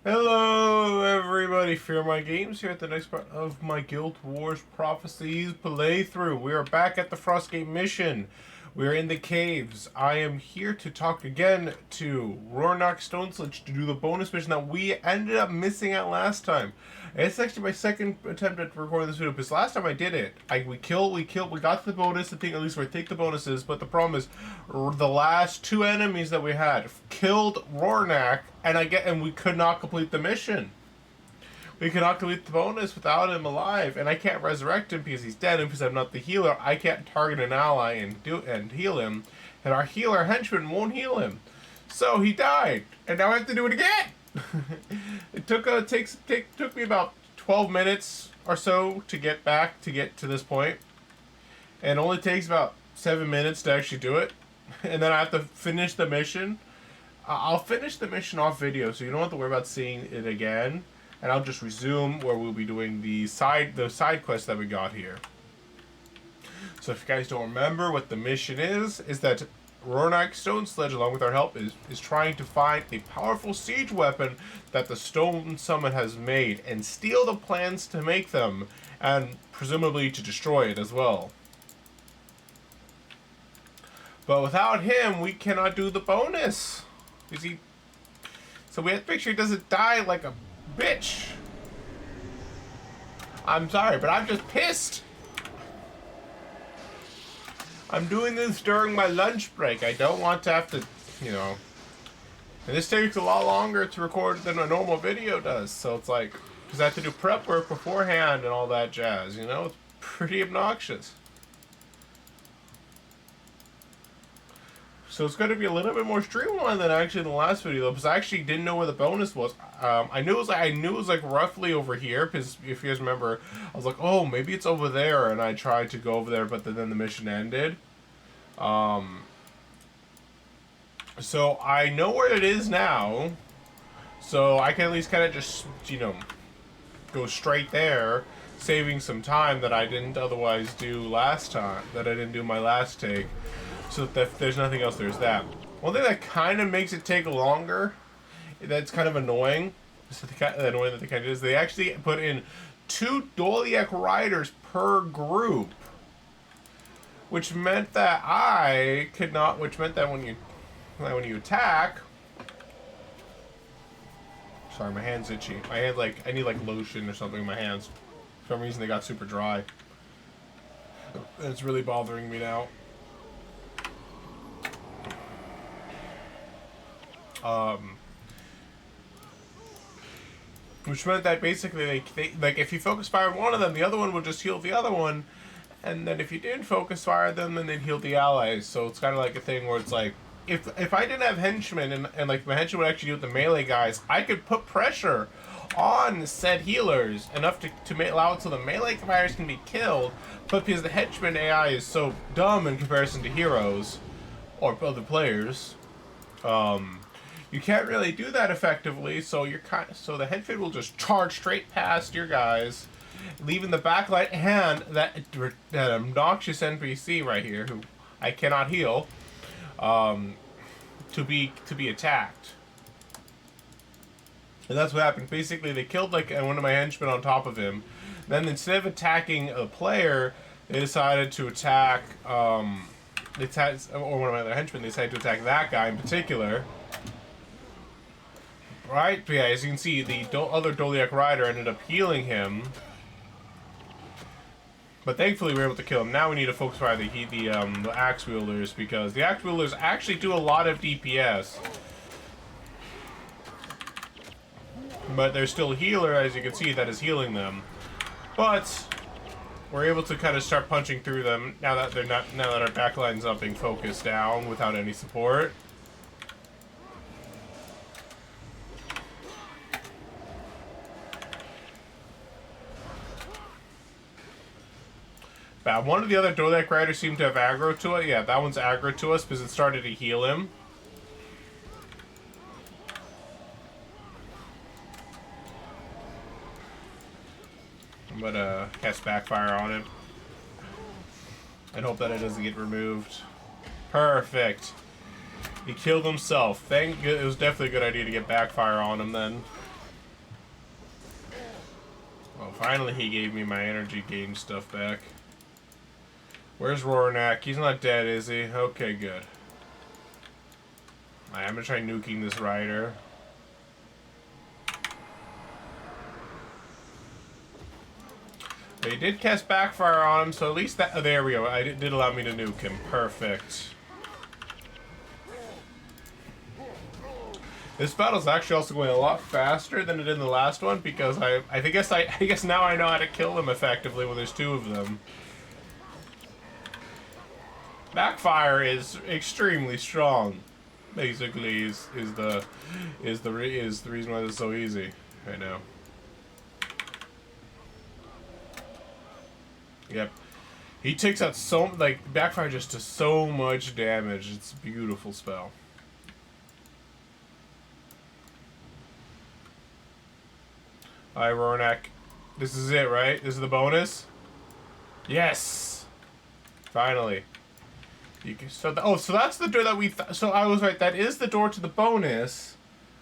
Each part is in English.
Hello everybody, Fearmy Games here at the next part of my Guild Wars Prophecies playthrough. We are back at the Frostgate mission. We're in the caves. I am here to talk again to Rornak Stonesledge to do the bonus mission that we ended up missing out last time. It's actually my second attempt at recording this video because last time I did it, we got the bonus. The thing, at least we take the bonuses, but the problem is the last two enemies that we had killed Rornak, and we could not complete the mission. We cannot complete the bonus without him alive, and I can't resurrect him because he's dead, and because I'm not the healer, I can't target an ally and heal him, and our healer henchman won't heal him. So he died, and now I have to do it again! It took me about 12 minutes or so to get to this point, and it only takes about 7 minutes to actually do it, and then I have to finish the mission. I'll finish the mission off video, so you don't have to worry about seeing it again. And I'll just resume where we'll be doing the side quest that we got here. So if you guys don't remember what the mission is that Rornak Stonesledge, along with our help, is trying to find a powerful siege weapon that the Stone Summit has made and steal the plans to make them, and presumably to destroy it as well. But without him, we cannot do the bonus. So we have to make sure he doesn't die like a bitch. I'm sorry, but I'm just pissed. I'm doing this during my lunch break. I don't want to have to, and this takes a lot longer to record than a normal video does. So it's like, because I have to do prep work beforehand and all that jazz, It's pretty obnoxious. So it's going to be a little bit more streamlined than actually in the last video, though, because I actually didn't know where the bonus was. I knew it was like roughly over here, because if you guys remember, I was like, oh, maybe it's over there, and I tried to go over there, but then the mission ended. So I know where it is now, so I can at least kind of just, go straight there, saving some time that I didn't otherwise do last time, that I didn't do my last take. So if there's nothing else, there's that. One thing that kind of makes it take longer, that's kind of annoying, that they kind of do, is they actually put in 2 Doliac riders per group, which meant that when you attack, sorry, my hand's itchy. My hand's I need lotion or something in my hands. For some reason they got super dry. And it's really bothering me now. Which meant that basically they if you focus fire one of them, the other one will just heal the other one, and then if you didn't focus fire them, then they'd heal the allies. So it's kind of like a thing where it's like, if I didn't have henchmen and like my henchmen would actually deal with the melee guys, I could put pressure on said healers enough to allow it so the melee fighters can be killed, but because the henchman AI is so dumb in comparison to heroes or other players, you can't really do that effectively, so so the henchmen will just charge straight past your guys, leaving the backlight and that obnoxious NPC right here, who I cannot heal, to be attacked. And that's what happened. Basically, they killed one of my henchmen on top of him. Then instead of attacking a player, they decided to attack, or one of my other henchmen, they decided to attack that guy in particular. Right? But yeah, as you can see, the other Doliac rider ended up healing him. But thankfully we were able to kill him. Now we need to focus fire the axe wielders, because the axe wielders actually do a lot of DPS. But there's still a healer, as you can see, that is healing them. But we're able to kind of start punching through them now that our backline's not being focused down without any support. One of the other Doliac riders seemed to have aggro to it. Yeah, that one's aggro to us because it started to heal him. I'm gonna cast backfire on him and hope that it doesn't get removed. Perfect. He killed himself. It was definitely a good idea to get backfire on him then. Well, finally he gave me my energy gain stuff back. Where's Rornak? He's not dead, is he? Okay, good. I'm gonna try nuking this rider. They did cast backfire on him, so at least that... Oh, there we go. It did allow me to nuke him. Perfect. This battle's actually also going a lot faster than it did in the last one, because I guess now I know how to kill them effectively when there's two of them. Backfire is extremely strong. Basically, is the reason why this is so easy right now. Yep, he takes out backfire just does so much damage. It's a beautiful spell. Alright, Rornak, this is it, right? This is the bonus. Yes, finally. So that's the door that we... So I was right. That is the door to the bonus,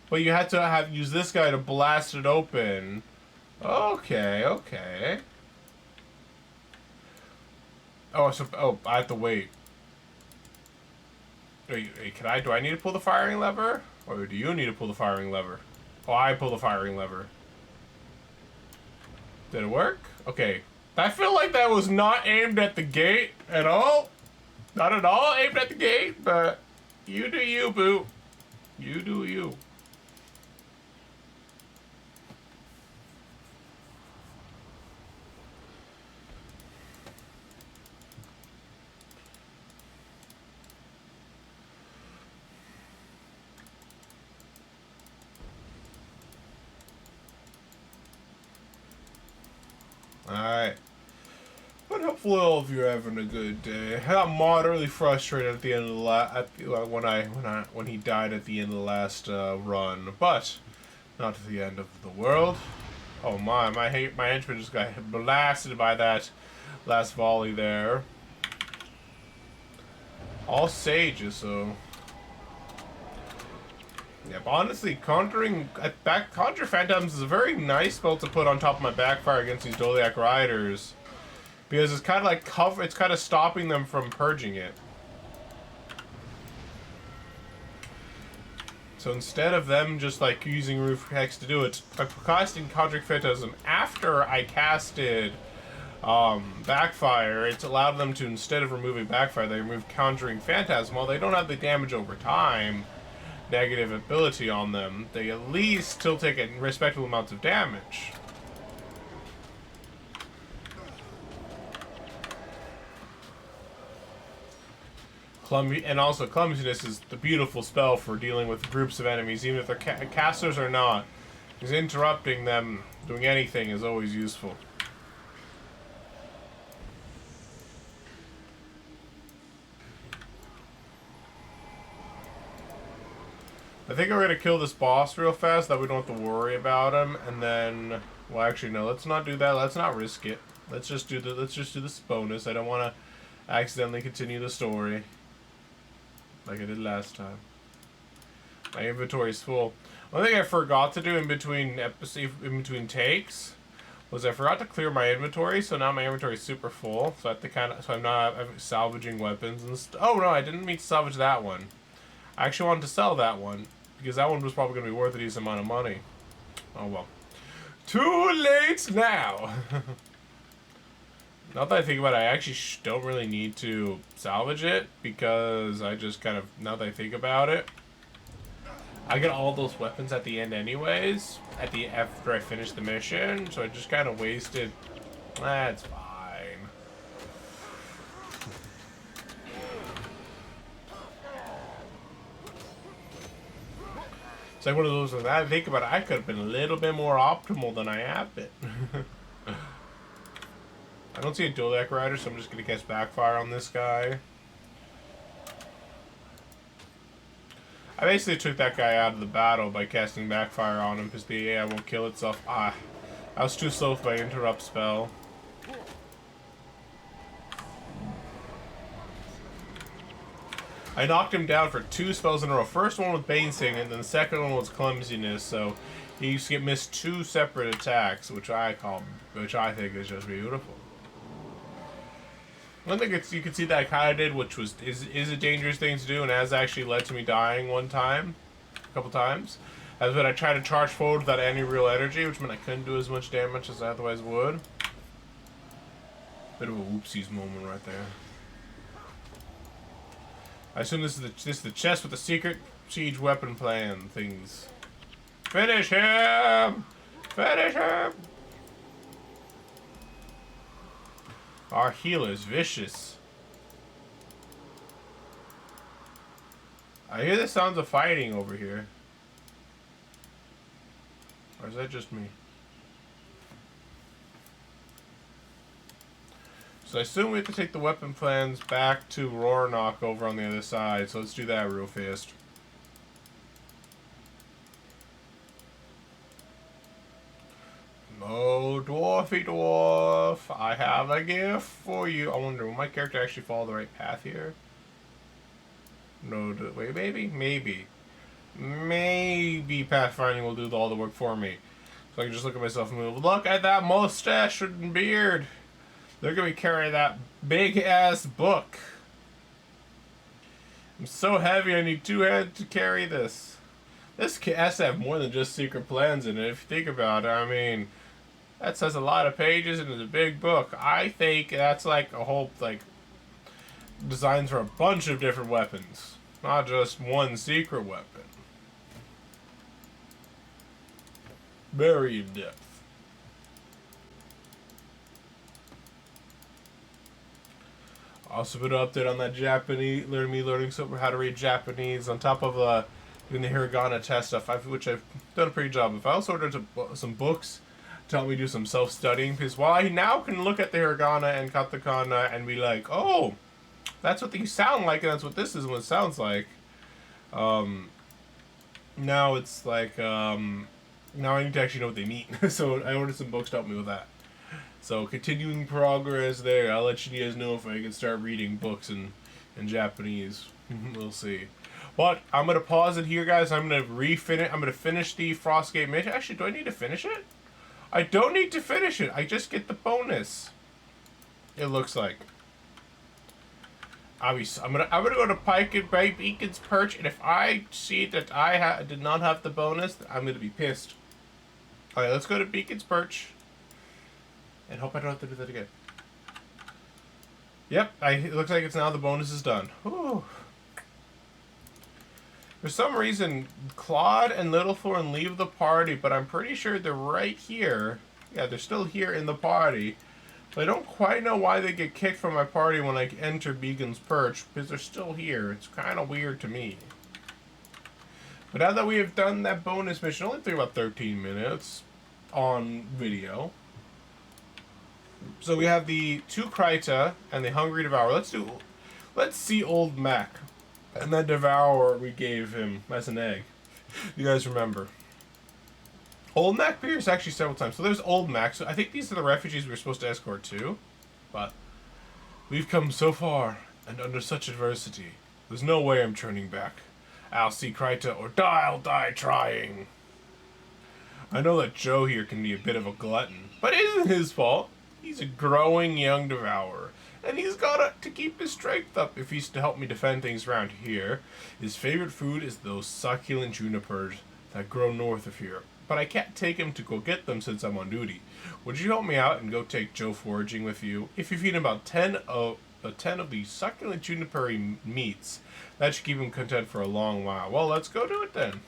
but you had to use this guy to blast it open. Okay, okay. Oh, I have to wait. Wait, do I need to pull the firing lever? Or do you need to pull the firing lever? Oh, I pull the firing lever. Did it work? Okay. I feel like that was not aimed at the gate at all. Not at all aimed at the gate, but you do you, boo. You do you. Alright. But hopefully all of you are having a good day. I got moderately frustrated at the end of the when he died at the end of the last run, but not at the end of the world. Oh my henchman just got blasted by that last volley there. All sages, so. Yep, honestly, conjure phantoms is a very nice spell to put on top of my backfire against these Doliac riders. Because it's kind of like it's kind of stopping them from purging it. So instead of them just like using Roof Hex to do it, by casting Conjuring Phantasm after I casted Backfire, it's allowed them to, instead of removing Backfire, they remove Conjuring Phantasm. While they don't have the damage over time, negative ability on them, they at least still take respectable amounts of damage. And also, Clumsiness is the beautiful spell for dealing with groups of enemies, even if they're casters or not. Because interrupting them doing anything is always useful. I think we're going to kill this boss real fast, that we don't have to worry about him, and then... Well, actually, no, let's not do that. Let's not risk it. Let's just do this bonus. I don't want to accidentally continue the story like I did last time. My inventory's full. One thing I forgot to do in between takes was I forgot to clear my inventory, so now my inventory is super full. So I have to I'm not salvaging weapons and oh no, I didn't mean to salvage that one. I actually wanted to sell that one because that one was probably going to be worth a decent amount of money. Oh well. Too late now. Now that I think about it, I actually don't really need to salvage it because I just kind of, now that I think about it, I get all those weapons at the end anyways, after I finish the mission, so I just kind of wasted. That's fine. It's like one of those, when I think about it, I could have been a little bit more optimal than I have been. I don't see a dual deck rider, so I'm just going to cast Backfire on this guy. I basically took that guy out of the battle by casting Backfire on him because the AI won't kill itself. I was too slow with my interrupt spell. I knocked him down for 2 spells in a row. First one was Bane Sing, and then the second one was Clumsiness, so He used to get missed 2 separate attacks, which I think is just beautiful. One thing you can see that I kind of did, which is a dangerous thing to do, and has actually led to me dying a couple times, as when I tried to charge forward without any real energy, which meant I couldn't do as much damage as I otherwise would. Bit of a whoopsies moment right there. I assume this is the chest with the secret siege weapon plan things. Finish him! Finish him! Our healer's vicious. I hear the sounds of fighting over here. Or is that just me? So I assume we have to take the weapon plans back to Roanoke over on the other side. So let's do that real fast. Oh, dwarfy dwarf, I have a gift for you. I wonder, will my character actually follow the right path here? No, wait, maybe pathfinding will do all the work for me. So I can just look at myself and move. Look at that mustache and beard. They're gonna be carrying that big ass book. I'm so heavy, I need 2 hands to carry this. This has to have more than just secret plans in it. If you think about it, I mean, that says a lot of pages and it's a big book. I think that's like a whole, like, designs for a bunch of different weapons. Not just one secret weapon. Very in depth. Also been an update on that Japanese, learning how to read Japanese on top of doing the hiragana test stuff, which I've done a pretty job of. I also ordered some books to help me do some self-studying, because while I now can look at the hiragana and katakana and be like, oh, that's what these sound like, and that's what this is what it sounds like. Now it's like, now I need to actually know what they mean. So I ordered some books to help me with that. So continuing progress there. I'll let you guys know if I can start reading books in Japanese. We'll see. But I'm gonna pause it here, guys. I'm gonna finish the Frostgate mission. Actually, do I need to finish it? I don't need to finish it. I just get the bonus. It looks like. Obviously, I'm gonna go to Pike and Beacon's Perch, and if I see that I did not have the bonus, I'm gonna be pissed. All right, let's go to Beacon's Perch. And hope I don't have to do that again. Yep, it looks like it's now the bonus is done. Whew. For some reason, Claude and Littlethorn leave the party, but I'm pretty sure they're right here. Yeah, they're still here in the party. But I don't quite know why they get kicked from my party when I enter Beacon's Perch, because they're still here. It's kind of weird to me. But now that we have done that bonus mission, it only took about 13 minutes on video. So we have the 2 Kryta and the Hungry Devourer. Let's see Old Mac and that Devourer we gave him as an egg. You guys remember. Old Mac appears actually several times. So there's Old Mac. So I think these are the refugees we were supposed to escort too. But we've come so far and under such adversity. There's no way I'm turning back. I'll see Kryta or I'll die trying. I know that Joe here can be a bit of a glutton, but it isn't his fault. He's a growing young devourer, and he's got to keep his strength up if he's to help me defend things around here. His favorite food is those succulent junipers that grow north of here, but I can't take him to go get them since I'm on duty. Would you help me out and go take Joe foraging with you? If you feed him about 10 of these succulent juniper meats, that should keep him content for a long while. Well, let's go do it then.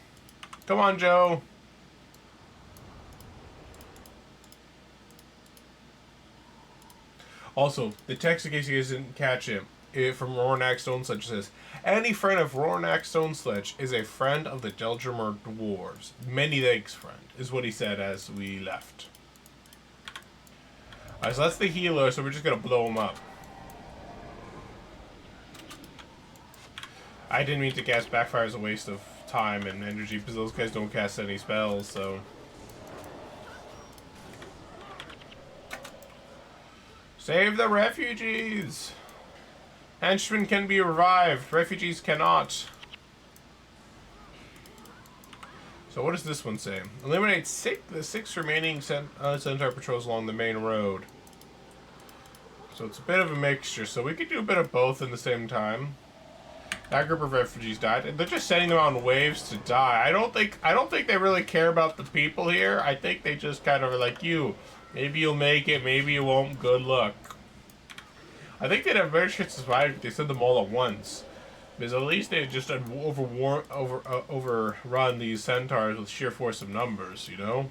Come on, Joe. Also, the text, in case you guys didn't catch it, from Roarnak Stone Sledge says, any friend of Roarnak Stone Sledge is a friend of the Delgermer Dwarves. Many thanks, friend, is what he said as we left. Alright, so that's the healer, so we're just gonna blow him up. I didn't mean to cast Backfire as a waste of time and energy, because those guys don't cast any spells, so... Save the refugees! Henchmen can be revived. Refugees cannot. So what does this one say? Eliminate the six remaining centaur patrols along the main road. So it's a bit of a mixture. So we could do a bit of both in the same time. That group of refugees died, and they're just sending them on waves to die. I don't think they really care about the people here. I think they just kind of are like, you, maybe you'll make it, maybe you won't. Good luck. I think they'd have a better chance to survive if they sent them all at once, because at least they just overrun these centaurs with sheer force of numbers, you know.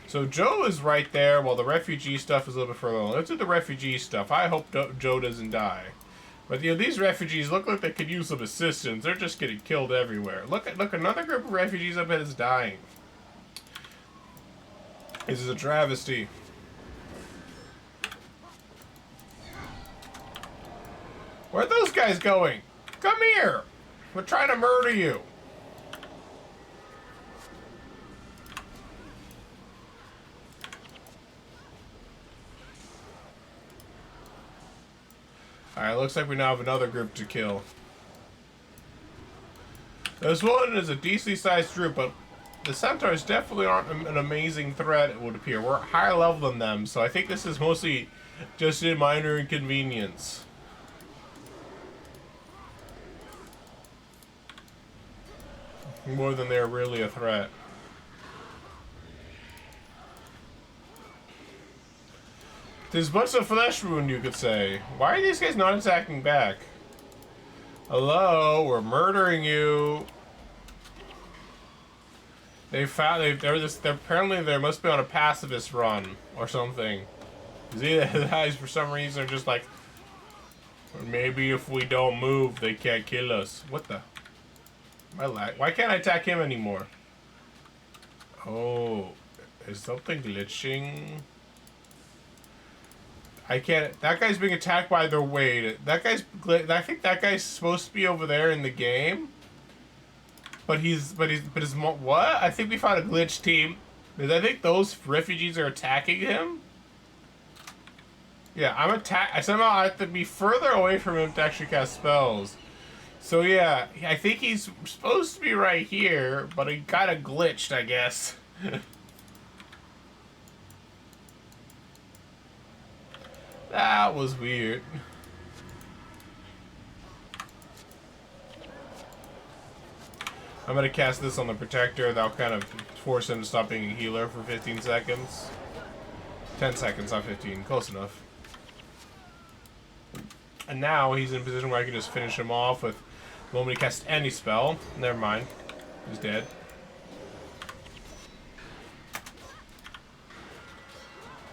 So Joe is right there, while the refugee stuff is a little bit further along. Let's do the refugee stuff. I hope Joe doesn't die. But you know, these refugees look like they could use some assistance. They're just getting killed everywhere. Look, another group of refugees up ahead is dying. This is a travesty. Where are those guys going? Come here! We're trying to murder you. Alright, looks like we now have another group to kill. This one is a decently sized group, but the centaurs definitely aren't an amazing threat, it would appear. We're higher level than them, so I think this is mostly just a minor inconvenience. More than they're really a threat. There's a bunch of flesh wound, you could say. Why are these guys not attacking back? Hello, we're murdering you. They're apparently they must be on a pacifist run or something. These guys for some reason are just like, maybe if we don't move, they can't kill us. What the? Why can't I attack him anymore? Oh, is something glitching? I can't. That guy's being attacked by their weight. I think that guy's supposed to be over there in the game. But his what? I think we found a glitch team. Because I think those refugees are attacking him. Yeah, I somehow have to be further away from him to actually cast spells. So yeah, I think he's supposed to be right here, but he got glitched, I guess. That was weird. I'm gonna cast this on the Protector. That'll kind of force him to stop being a healer for 15 seconds. 10 seconds, not 15. Close enough. And now he's in a position where I can just finish him off with the moment he casts any spell. Never mind. He's dead.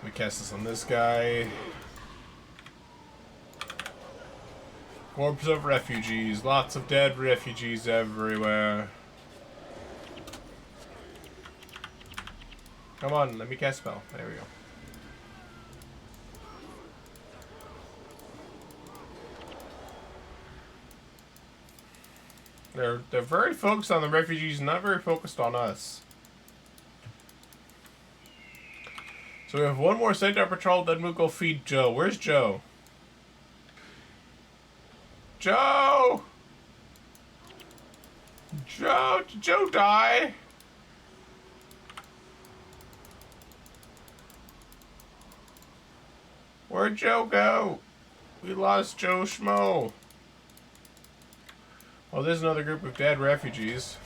We cast this on this guy. Corpse of refugees. Lots of dead refugees everywhere. Come on, let me cast spell. There we go. They're very focused on the refugees, not very focused on us. So we have one more centaur patrol, then we'll go feed Joe. Where's Joe? Joe! Joe! Did Joe die? Where'd Joe go? We lost Joe Schmo. Oh, there's another group of dead refugees.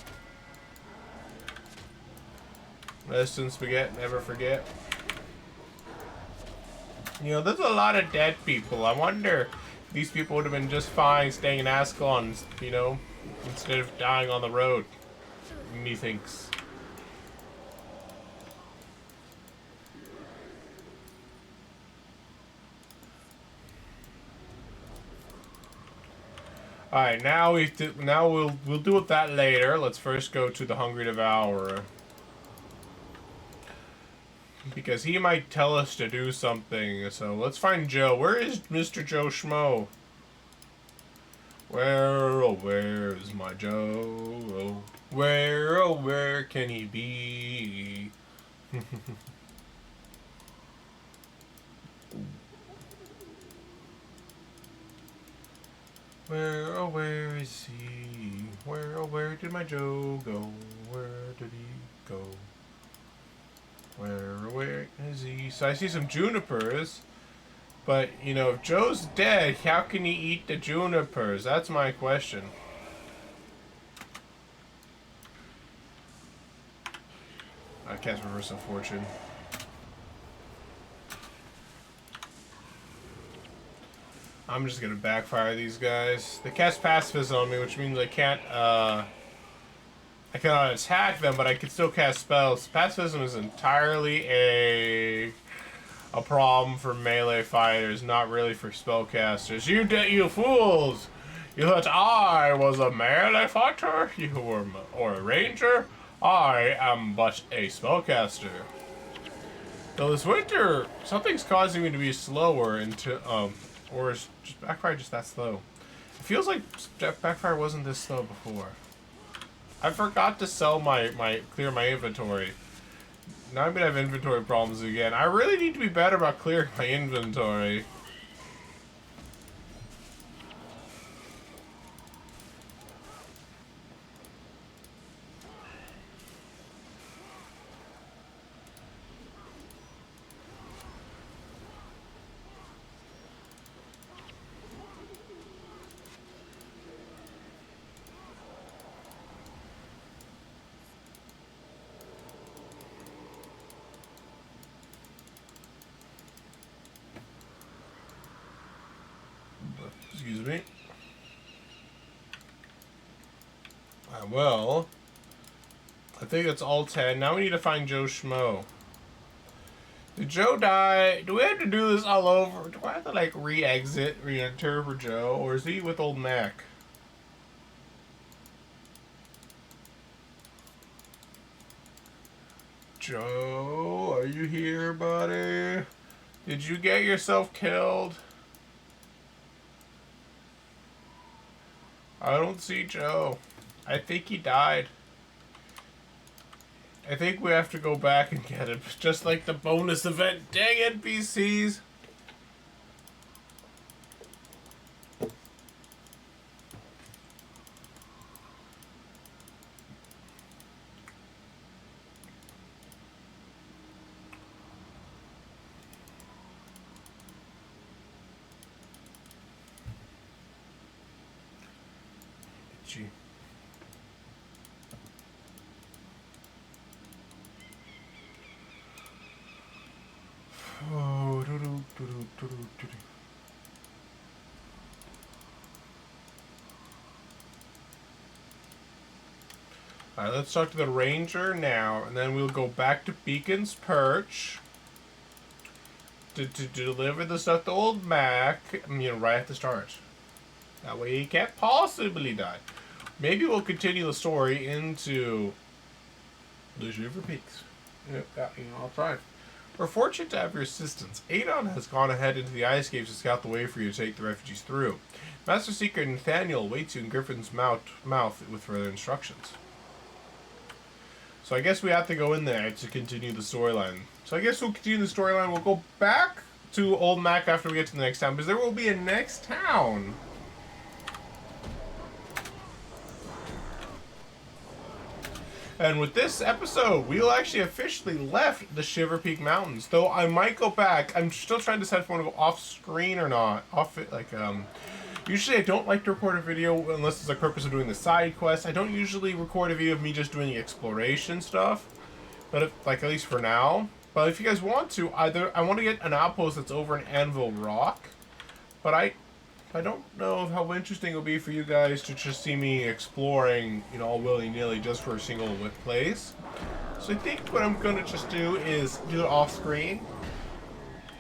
Rest in spaghetti, never forget. You know, there's a lot of dead people. I wonder if these people would have been just fine staying in Ascalon, you know, instead of dying on the road. Methinks. All right, now we'll deal with that later. Let's first go to the Hungry Devourer, because he might tell us to do something. So let's find Joe. Where is Mr. Joe Schmo? Where, oh, where is my Joe? Oh, where can he be? Where, oh, where is he? Where, oh, where did my Joe go? Where did he go? Where is he? So I see some junipers. But, you know, if Joe's dead, how can he eat the junipers? That's my question. I cast Reverse of Fortune. I'm just gonna backfire these guys. They cast Pacifism on me, which means I cannot attack them, but I can still cast spells. Pacifism is entirely a problem for melee fighters, not really for spellcasters. You fools! You thought I was a melee fighter? Or a ranger? I am but a spellcaster. Though this winter, something's causing me to be slower or is just Backfire just that slow? It feels like Backfire wasn't this slow before. I forgot to sell clear my inventory. Now I'm gonna have inventory problems again. I really need to be better about clearing my inventory. Excuse me. Well, I think that's all 10. Now we need to find Joe Schmo. Did Joe die? Do we have to do this all over? Do I have to, like, re-enter for Joe? Or is he with old Mac? Joe, are you here, buddy? Did you get yourself killed? I don't see Joe. I think he died. I think we have to go back and get him. Just like the bonus event. Dang it, NPCs. Gee. Oh, Alright, let's talk to the ranger now, and then we'll go back to Beacon's Perch to deliver the stuff to old Mac, right at the start. That way he can't possibly die. Maybe we'll continue the story into the Shiverpeaks. I'll try. We're fortunate to have your assistance. Adon has gone ahead into the ice caves to scout the way for you to take the refugees through. Master Seeker Nathaniel waits you in Griffon's mouth with further instructions. So I guess we have to go in there to continue the storyline. So I guess we'll continue the storyline. We'll go back to Old Mac after we get to the next town, because there will be a next town. And with this episode, we'll actually officially left the Shiverpeak Mountains. Though I might go back. I'm still trying to decide if I want to go off screen or not. Usually I don't like to record a video unless it's the purpose of doing the side quest. I don't usually record a video of me just doing the exploration stuff. But at least for now. But if you guys want to, I want to get an outpost that's over in Anvil Rock. But I don't know how interesting it'll be for you guys to just see me exploring, all willy-nilly just for a single place. So I think what I'm going to just do is do it off screen.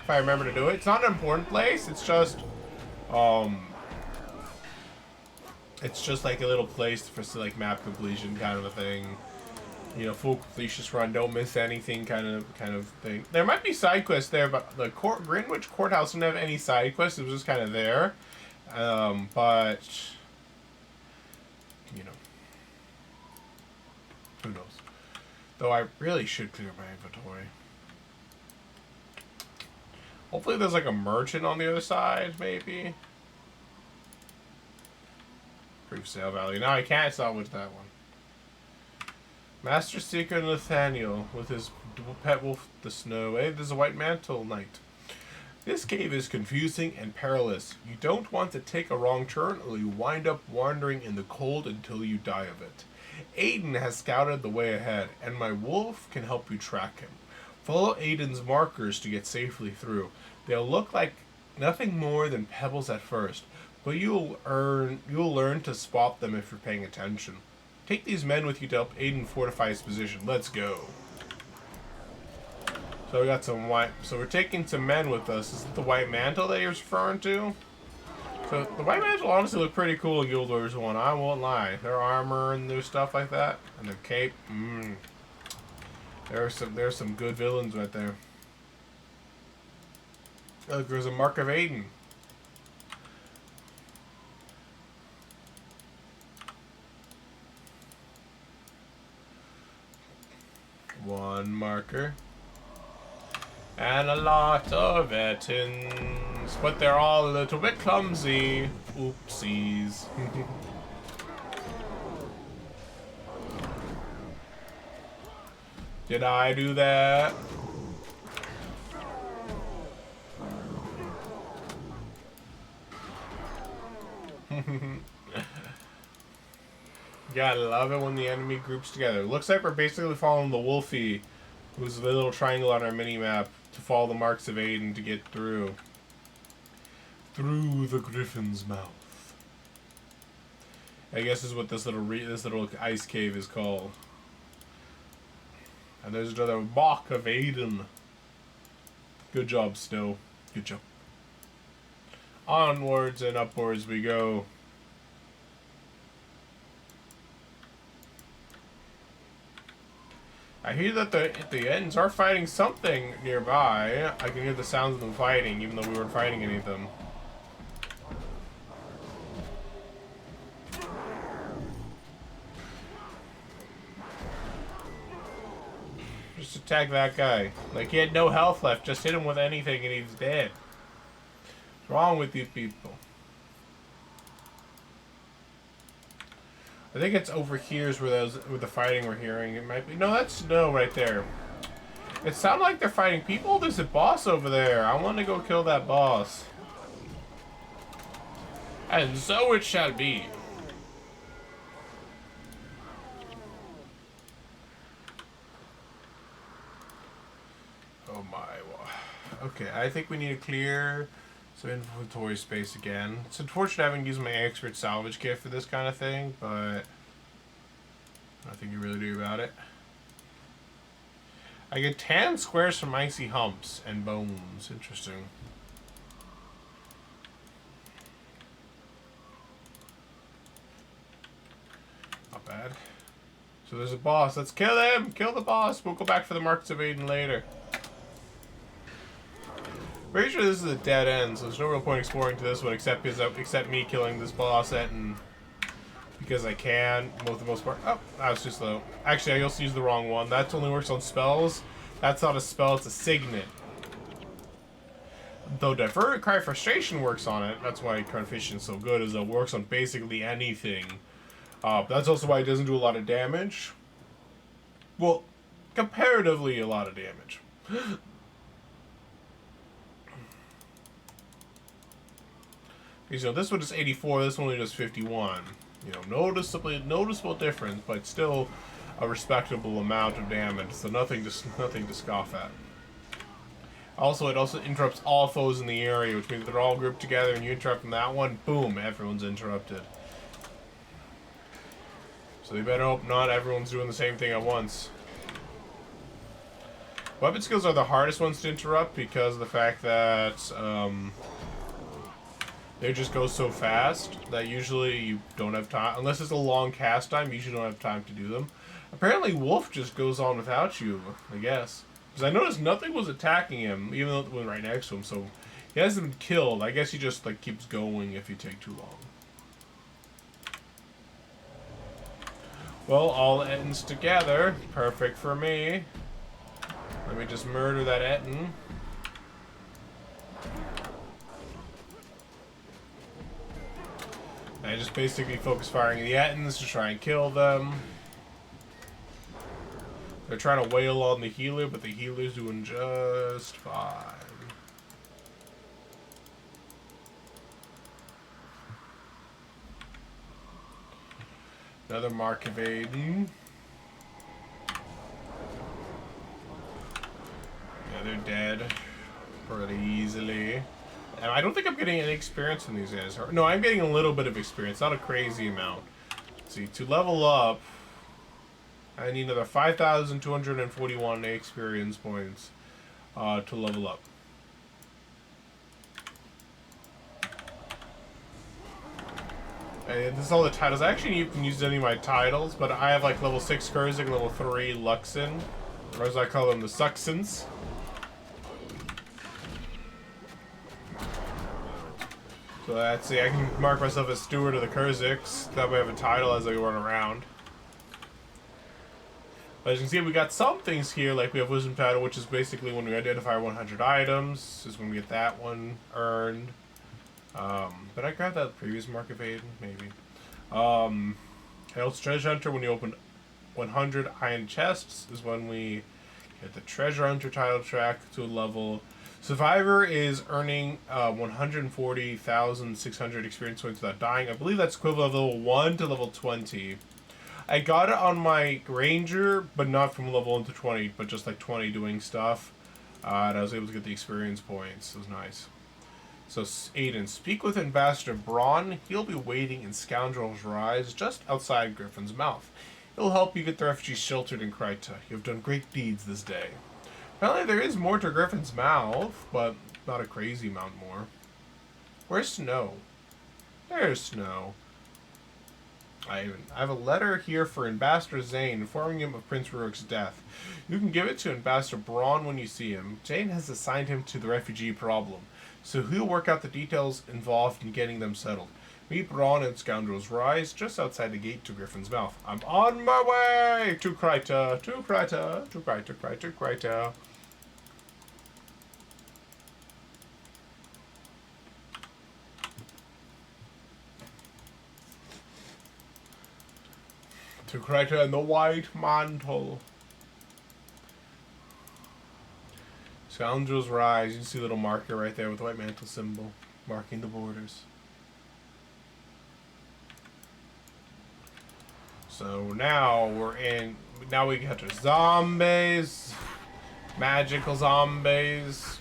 If I remember to do it. It's not an important place. It's just like a little place for like map completion kind of a thing. Full completion run, don't miss anything kind of thing. There might be side quests there, but the Greenwich Courthouse didn't have any side quests. It was just kind of there. But who knows? Though I really should clear my inventory. Hopefully there's like a merchant on the other side, maybe. Proof sale value. No, I can't salvage that one. Master Seeker Nathaniel with his pet wolf, the Snow. Hey, there's a White Mantle Knight. This cave is confusing and perilous. You don't want to take a wrong turn or you wind up wandering in the cold until you die of it. Aiden has scouted the way ahead, and my wolf can help you track him. Follow Aiden's markers to get safely through. They'll look like nothing more than pebbles at first, but you'll learn to spot them if you're paying attention. Take these men with you to help Aiden fortify his position. Let's go. So we got some white. So we're taking some men with us. Is it the White Mantle that you're referring to? So the White Mantle honestly look pretty cool in Guild Wars 1. I won't lie. Their armor and their stuff like that, and their cape. There's some good villains right there. Look, there's a Mark of Aiden. One marker. And a lot of Ettins. But they're all a little bit clumsy. Oopsies. Did I do that? Gotta love it when the enemy groups together. Looks like we're basically following the Wolfie, who's the little triangle on our mini-map, to follow the marks of Aiden to get through. Through the Griffon's mouth. I guess is what this little ice cave is called. And there's another mock of Aiden. Good job, Snow. Good job. Onwards and upwards we go. I hear that the Ents are fighting something nearby. I can hear the sounds of them fighting, even though we weren't fighting any of them. Just attack that guy. Like, he had no health left. Just hit him with anything and he's dead. What's wrong with these people? I think it's over here is where the fighting we're hearing. It might be. No, that's Snow right there. It sounds like they're fighting people. There's a boss over there. I want to go kill that boss. And so it shall be. Oh my. Okay, I think we need to clear some inventory space again. It's unfortunate I haven't used my expert salvage kit for this kind of thing, but nothing you really do about it. I get tan squares from icy humps and bones. Interesting. Not bad. So there's a boss. Let's kill him! Kill the boss! We'll go back for the marks of Aiden later. Pretty sure this is a dead end, so there's no real point exploring to this one except me killing this boss and because I can, for the most part. Oh, that was too slow. Actually, I also used the wrong one. That only works on spells. That's not a spell, it's a signet. Though Divert Cry Frustration works on it. That's why Carnifishion's is so good, is it works on basically anything. That's also why it doesn't do a lot of damage. Well, comparatively a lot of damage. So this one is 84, this one does 51. You know, noticeable difference, but still a respectable amount of damage. So nothing to scoff at. Also, it also interrupts all foes in the area, which means they're all grouped together, and you interrupt from that one, boom, everyone's interrupted. So you better hope not everyone's doing the same thing at once. Weapon skills are the hardest ones to interrupt because of the fact that they just go so fast that usually you don't have time. Unless it's a long cast time, you usually don't have time to do them. Apparently Wolf just goes on without you, I guess. Because I noticed nothing was attacking him, even though it was right next to him, so he hasn't been killed. I guess he just like keeps going if you take too long. Well, all Ettins together. Perfect for me. Let me just murder that Ettin. I just basically focus firing the Ettins to try and kill them. They're trying to wail on the healer, but the healer's doing just fine. Another mark evading. Yeah, they're dead pretty easily. And I don't think I'm getting any experience from these guys. No, I'm getting a little bit of experience, not a crazy amount. Let's see, to level up, I need another 5,241 experience points to level up. And this is all the titles. I actually haven't used any of my titles, but I have like level 6 Kurzik and level 3 Luxon, or as I call them, the Suxons. So let's see, I can mark myself as steward of the Kurziks. That way I have a title as I run around. But as you can see, we got some things here, like we have Wisdom Title, which is basically when we identify 100 items, is when we get that one earned. But I grabbed that previous mark evade, maybe. Hell's Treasure Hunter, when you open 100 iron chests, is when we get the Treasure Hunter title track to a level. Survivor is earning 140,600 experience points without dying. I believe that's equivalent of level 1 to level 20. I got it on my Ranger, but not from level 1 to 20, but just like 20 doing stuff. And I was able to get the experience points. It was nice. So, Aiden, speak with Ambassador Braun. He'll be waiting in Scoundrel's Rise, just outside Griffon's Mouth. He'll help you get the refugees sheltered in Kryta. You have done great deeds this day. Apparently there is more to Griffon's Mouth, but not a crazy amount more. Where's Snow? There's Snow. I have a letter here for Ambassador Zane, informing him of Prince Rurik's death. You can give it to Ambassador Braun when you see him. Zane has assigned him to the refugee problem, so he'll work out the details involved in getting them settled. Meet Braun at Scoundrel's Rise, just outside the gate to Griffon's Mouth. I'm on my way to Kryta, to Kryta, to Kryta, Kryta, Kryta. To Kryta and the White Mantle. Scoundrel's Rise. You can see a little marker right there with the White Mantle symbol marking the borders. So now we're in. Now we got our zombies, magical zombies.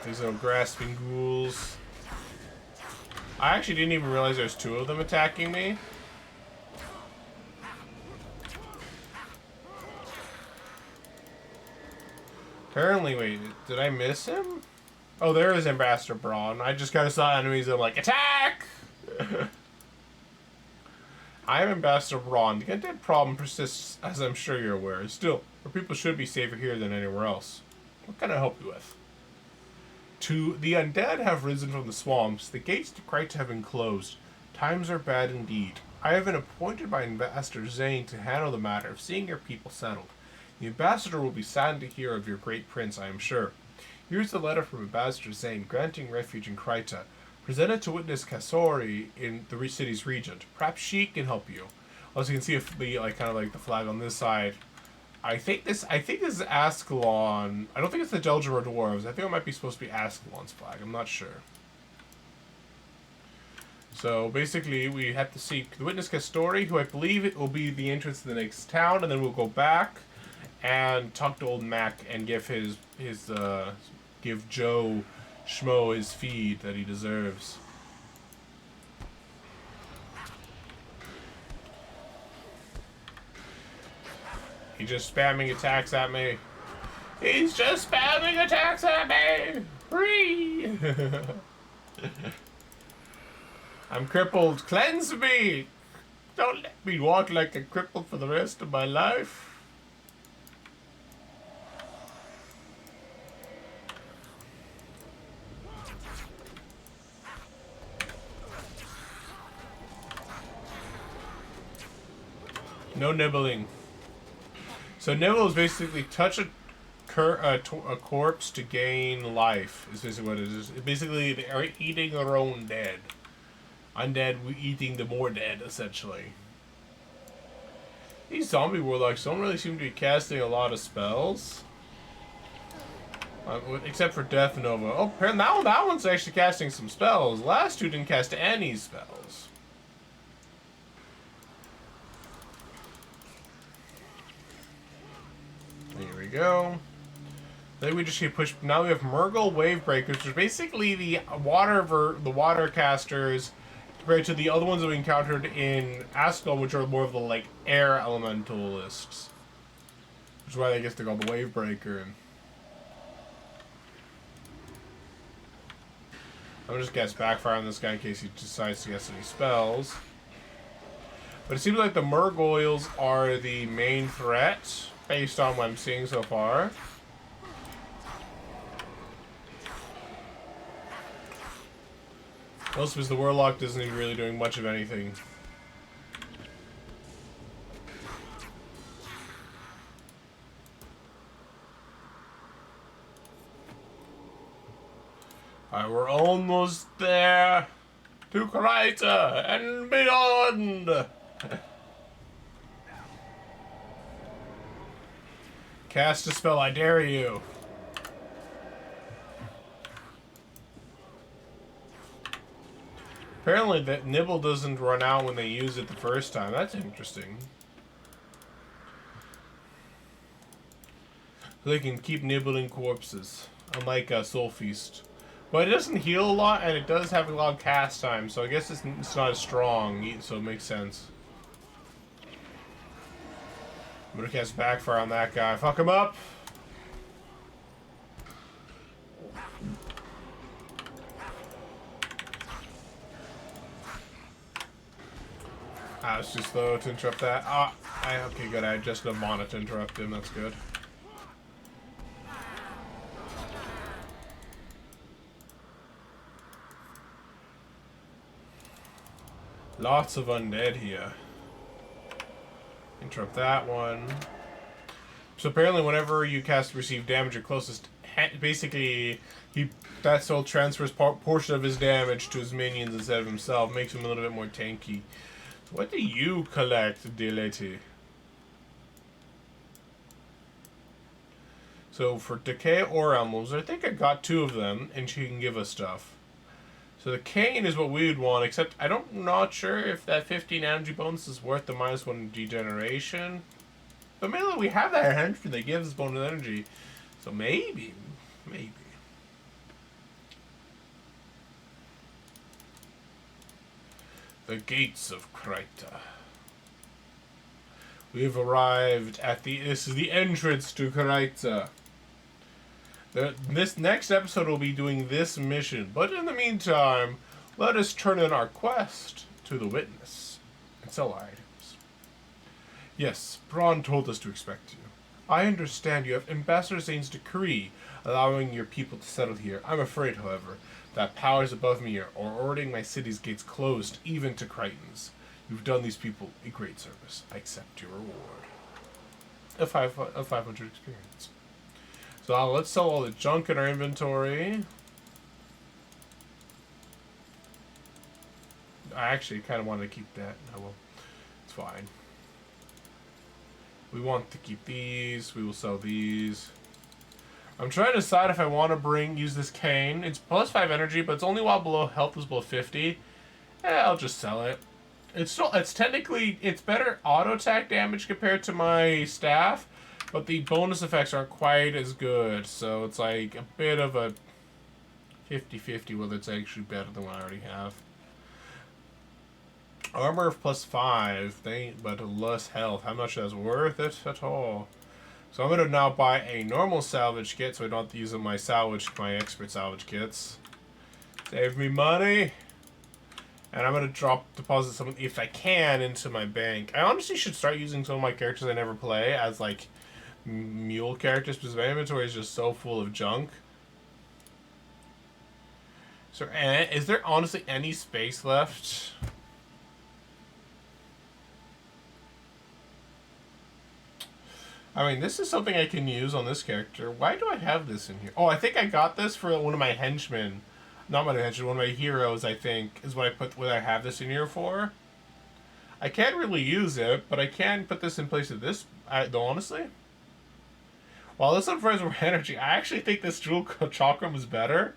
These little grasping ghouls. I actually didn't even realize there's 2 of them attacking me. Apparently, wait, did I miss him? Oh, there is Ambassador Braun. I just kind of saw enemies and I'm like, attack! I am Ambassador Braun. The undead problem persists, as I'm sure you're aware. Still, our people should be safer here than anywhere else. What can I help you with? The undead have risen from the swamps. The gates to Kryta have been closed. Times are bad indeed. I have been appointed by Ambassador Zane to handle the matter of seeing your people settled. The ambassador will be saddened to hear of your great prince, I am sure. Here's the letter from Ambassador Zane granting refuge in Kryta. Presented to witness Kasori in the city's regent. Perhaps she can help you. Also, you can see kind of like the flag on this side. I think this is Ascalon. I don't think it's the Delgera Dwarves. I think it might be supposed to be Ascalon's flag. I'm not sure. So basically, we have to seek the witness Kastori, who I believe it will be the entrance to the next town, and then we'll go back and talk to old Mac and give give Joe Schmo his feed that he deserves. He's just spamming attacks at me. He's just spamming attacks at me! Free! I'm crippled. Cleanse me! Don't let me walk like a cripple for the rest of my life. No nibbling. So nibble is basically touch a corpse to gain life is basically what it is. Basically, they are eating their own dead. Undead eating the more dead, essentially. These zombie warlocks don't really seem to be casting a lot of spells. Except for Death Nova. Oh, now that one's actually casting some spells. Last two didn't cast any spells. Here we go. Then we just keep push. Now we have Murgle Wave Breakers, which are basically the water casters compared to the other ones that we encountered in Askel, which are more of the like air elementalists. Which is why I guess they're called the Wave Breaker. I'm gonna just guess backfire on this guy in case he decides to guess any spells. But it seems like the Murgoyles are the main threat, based on what I'm seeing so far. Most because the Warlock isn't even really doing much of anything. Alright, we're almost there to Kryta and beyond. Cast a spell, I dare you. Apparently that nibble doesn't run out when they use it the first time. That's interesting. So they can keep nibbling corpses, unlike Soul Feast. But it doesn't heal a lot, and it does have a lot of cast time, so I guess it's not as strong, so it makes sense. I'm gonna cast Backfire on that guy. Fuck him up! I was too slow to interrupt that. Okay, good. I just a mana to interrupt him. That's good. Lots of undead here. Interrupt that one. So apparently whenever you cast receive damage, your closest... Basically, that soul transfers portion of his damage to his minions instead of himself. Makes him a little bit more tanky. What do you collect, dear lady? So for Decay or Elmos, I think I got 2 of them, and she can give us stuff. So the cane is what we would want, except I'm not sure if that 15 energy bonus is worth the -1 degeneration. But mainly we have that henchman that gives us bonus energy. So maybe. The gates of Kryta. We have arrived at this is the entrance to Kryta. This next episode will be doing this mission, but in the meantime, let us turn in our quest to the witness and sell our items. Yes, Braun told us to expect you. I understand you have Ambassador Zane's decree allowing your people to settle here. I'm afraid, however, that powers above me are ordering my city's gates closed, even to Krytans. You've done these people a great service. I accept your reward. A 500 experience. So let's sell all the junk in our inventory. I actually kind of want to keep that. Oh well, it's fine. We want to keep these. We will sell these. I'm trying to decide if I want to use this cane. It's +5 energy, but it's only while health is below 50. I'll just sell it. It's technically, it's better auto attack damage compared to my staff, but the bonus effects aren't quite as good. So it's like a bit of a 50-50 whether it's actually better than what I already have. Armor of +5, but less health. How much that's worth it at all? So I'm gonna now buy a normal salvage kit, so I don't have to use my expert salvage kits. Save me money. And I'm gonna deposit some, if I can, into my bank. I honestly should start using some of my characters I never play as like mule characters, because my inventory is just so full of junk. So, is there honestly any space left? I mean, this is something I can use on this character. Why do I have this in here? Oh, I think I got this for one of my henchmen. Not my henchmen, one of my heroes, I think, is what I have this in here for. I can't really use it, but I can put this in place of this, though, honestly. While this unfriends more energy, I actually think this Jewel Chakram is better.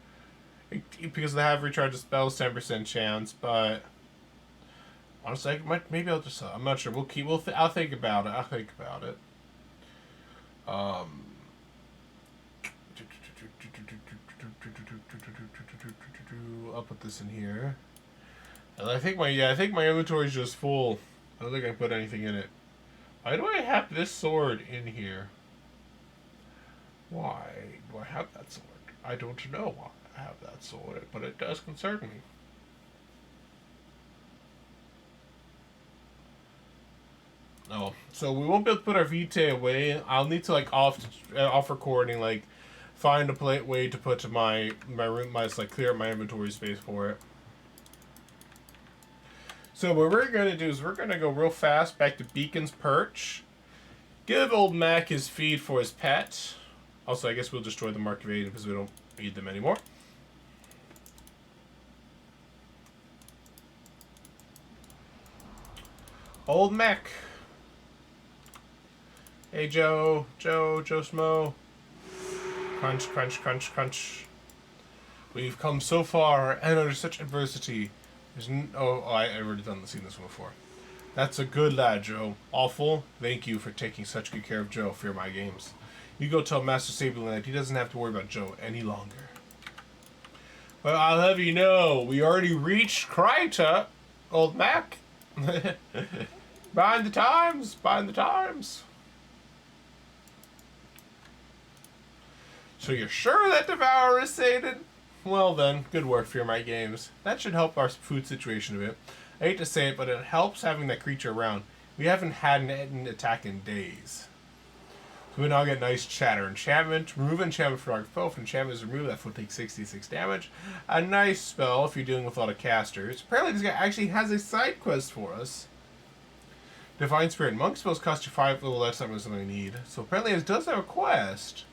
Because they have recharge of spells, 10% chance, but... Honestly, maybe I'll just... I'm not sure. I'll think about it. I'll put this in here. And I think my inventory is just full. I don't think I can put anything in it. Why do I have this sword in here? Why do I have that sword? I don't know why I have that sword, but it does concern me. Oh, so we won't be able to put our Vitae away. I'll need to off recording, find a way to put my room, clear up my inventory space for it. So what we're gonna do is we're gonna go real fast back to Beacon's Perch. Give old Mac his feed for his pet. Also, I guess we'll destroy the Mark of Aiden because we don't need them anymore. Old Mac. Hey, Joe Smo. Crunch, crunch, crunch, crunch. We've come so far, and under such adversity. I already seen this one before. That's a good lad, Joe. Awful. Thank you for taking such good care of Joe. Fear my games. You go tell Master Sabling that he doesn't have to worry about Joe any longer. Well, I'll have you know, we already reached Kryta, old Mac. Bind the times. So you're sure that Devourer is sated? Well then, good work, Fear My Games. That should help our food situation a bit. I hate to say it, but it helps having that creature around. We haven't had an attack in days. So we now get nice chatter. Enchantment. Remove enchantment for our foe. If enchantment is removed, that foe takes 66 damage. A nice spell if you're dealing with a lot of casters. Apparently this guy actually has a side quest for us. Divine Spirit. Monk spells cost you 5 little less than I need. So apparently it does have a quest.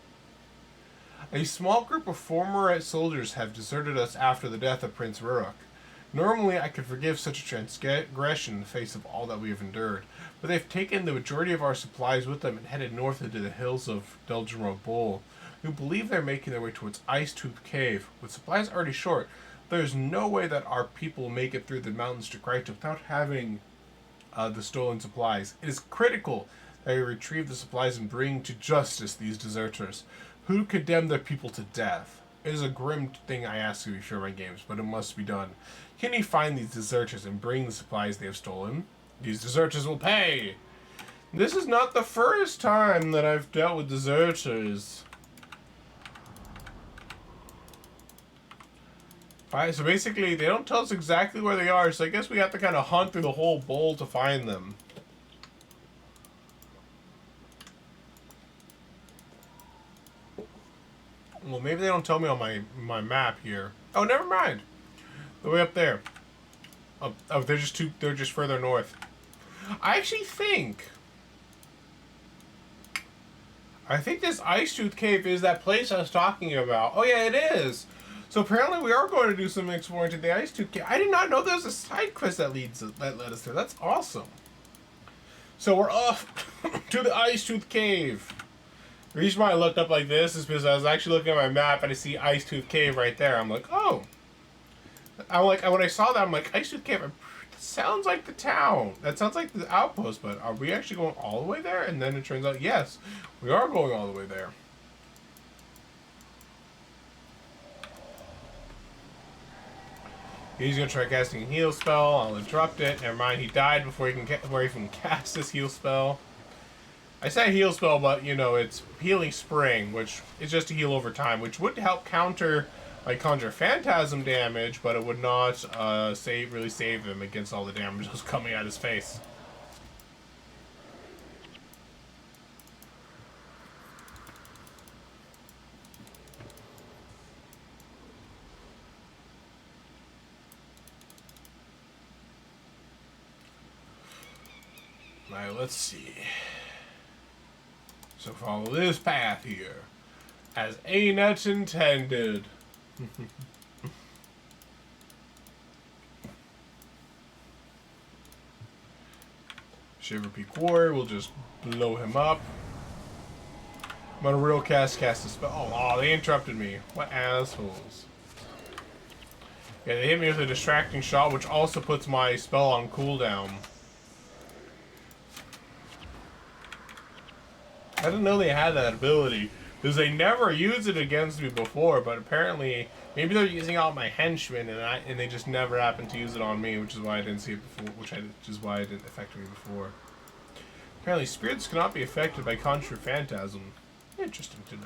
A small group of former soldiers have deserted us after the death of Prince Rurik. Normally, I could forgive such a transgression in the face of all that we have endured, but they've taken the majority of our supplies with them and headed north into the hills of Delgenro Bowl. We believe they're making their way towards Ice Tooth Cave. With supplies already short, there's no way that our people will make it through the mountains to Kryta without having the stolen supplies. It is critical that we retrieve the supplies and bring to justice these deserters, who condemn their people to death. It is a grim thing I ask you before my games, but it must be done. Can you find these deserters and bring the supplies they have stolen? These deserters will pay! This is not the first time that I've dealt with deserters. Alright, so basically, they don't tell us exactly where they are, so I guess we have to kind of hunt through the whole bowl to find them. Well, maybe they don't tell me on my map here. Oh, never mind. The way up there. Oh, they're just further north. I actually think this Ice Tooth Cave is that place I was talking about. Oh yeah, it is. So apparently we are going to do some exploring to the Ice Tooth Cave. I did not know there was a side quest that led us there. That's awesome. So we're off to the Ice Tooth Cave. The reason why I looked up like this is because I was actually looking at my map and I see Ice Tooth Cave right there. I'm like, oh. When I saw that, I'm like, Ice Tooth Cave, that sounds like the town. That sounds like the outpost, but are we actually going all the way there? And then it turns out, yes, we are going all the way there. He's going to try casting a heal spell. I'll interrupt it. Never mind, he died before he can cast this heal spell. I say heal spell, but, you know, it's Healing Spring, which is just to heal over time, which would help counter, Conjure Phantasm damage, but it would not really save him against all the damage that was coming at his face. Alright, let's see. So follow this path here, as ain't intended. Shiverpeak Warrior will just blow him up. I'm on a real cast a spell. Oh, they interrupted me. What assholes. Yeah, they hit me with a distracting shot, which also puts my spell on cooldown. I didn't know they had that ability, because they never used it against me before, but apparently, maybe they're using all my henchmen, and they just never happened to use it on me, which is why I didn't see it before, which is why it didn't affect me before. Apparently, spirits cannot be affected by Conjure Phantasm. Interesting to know.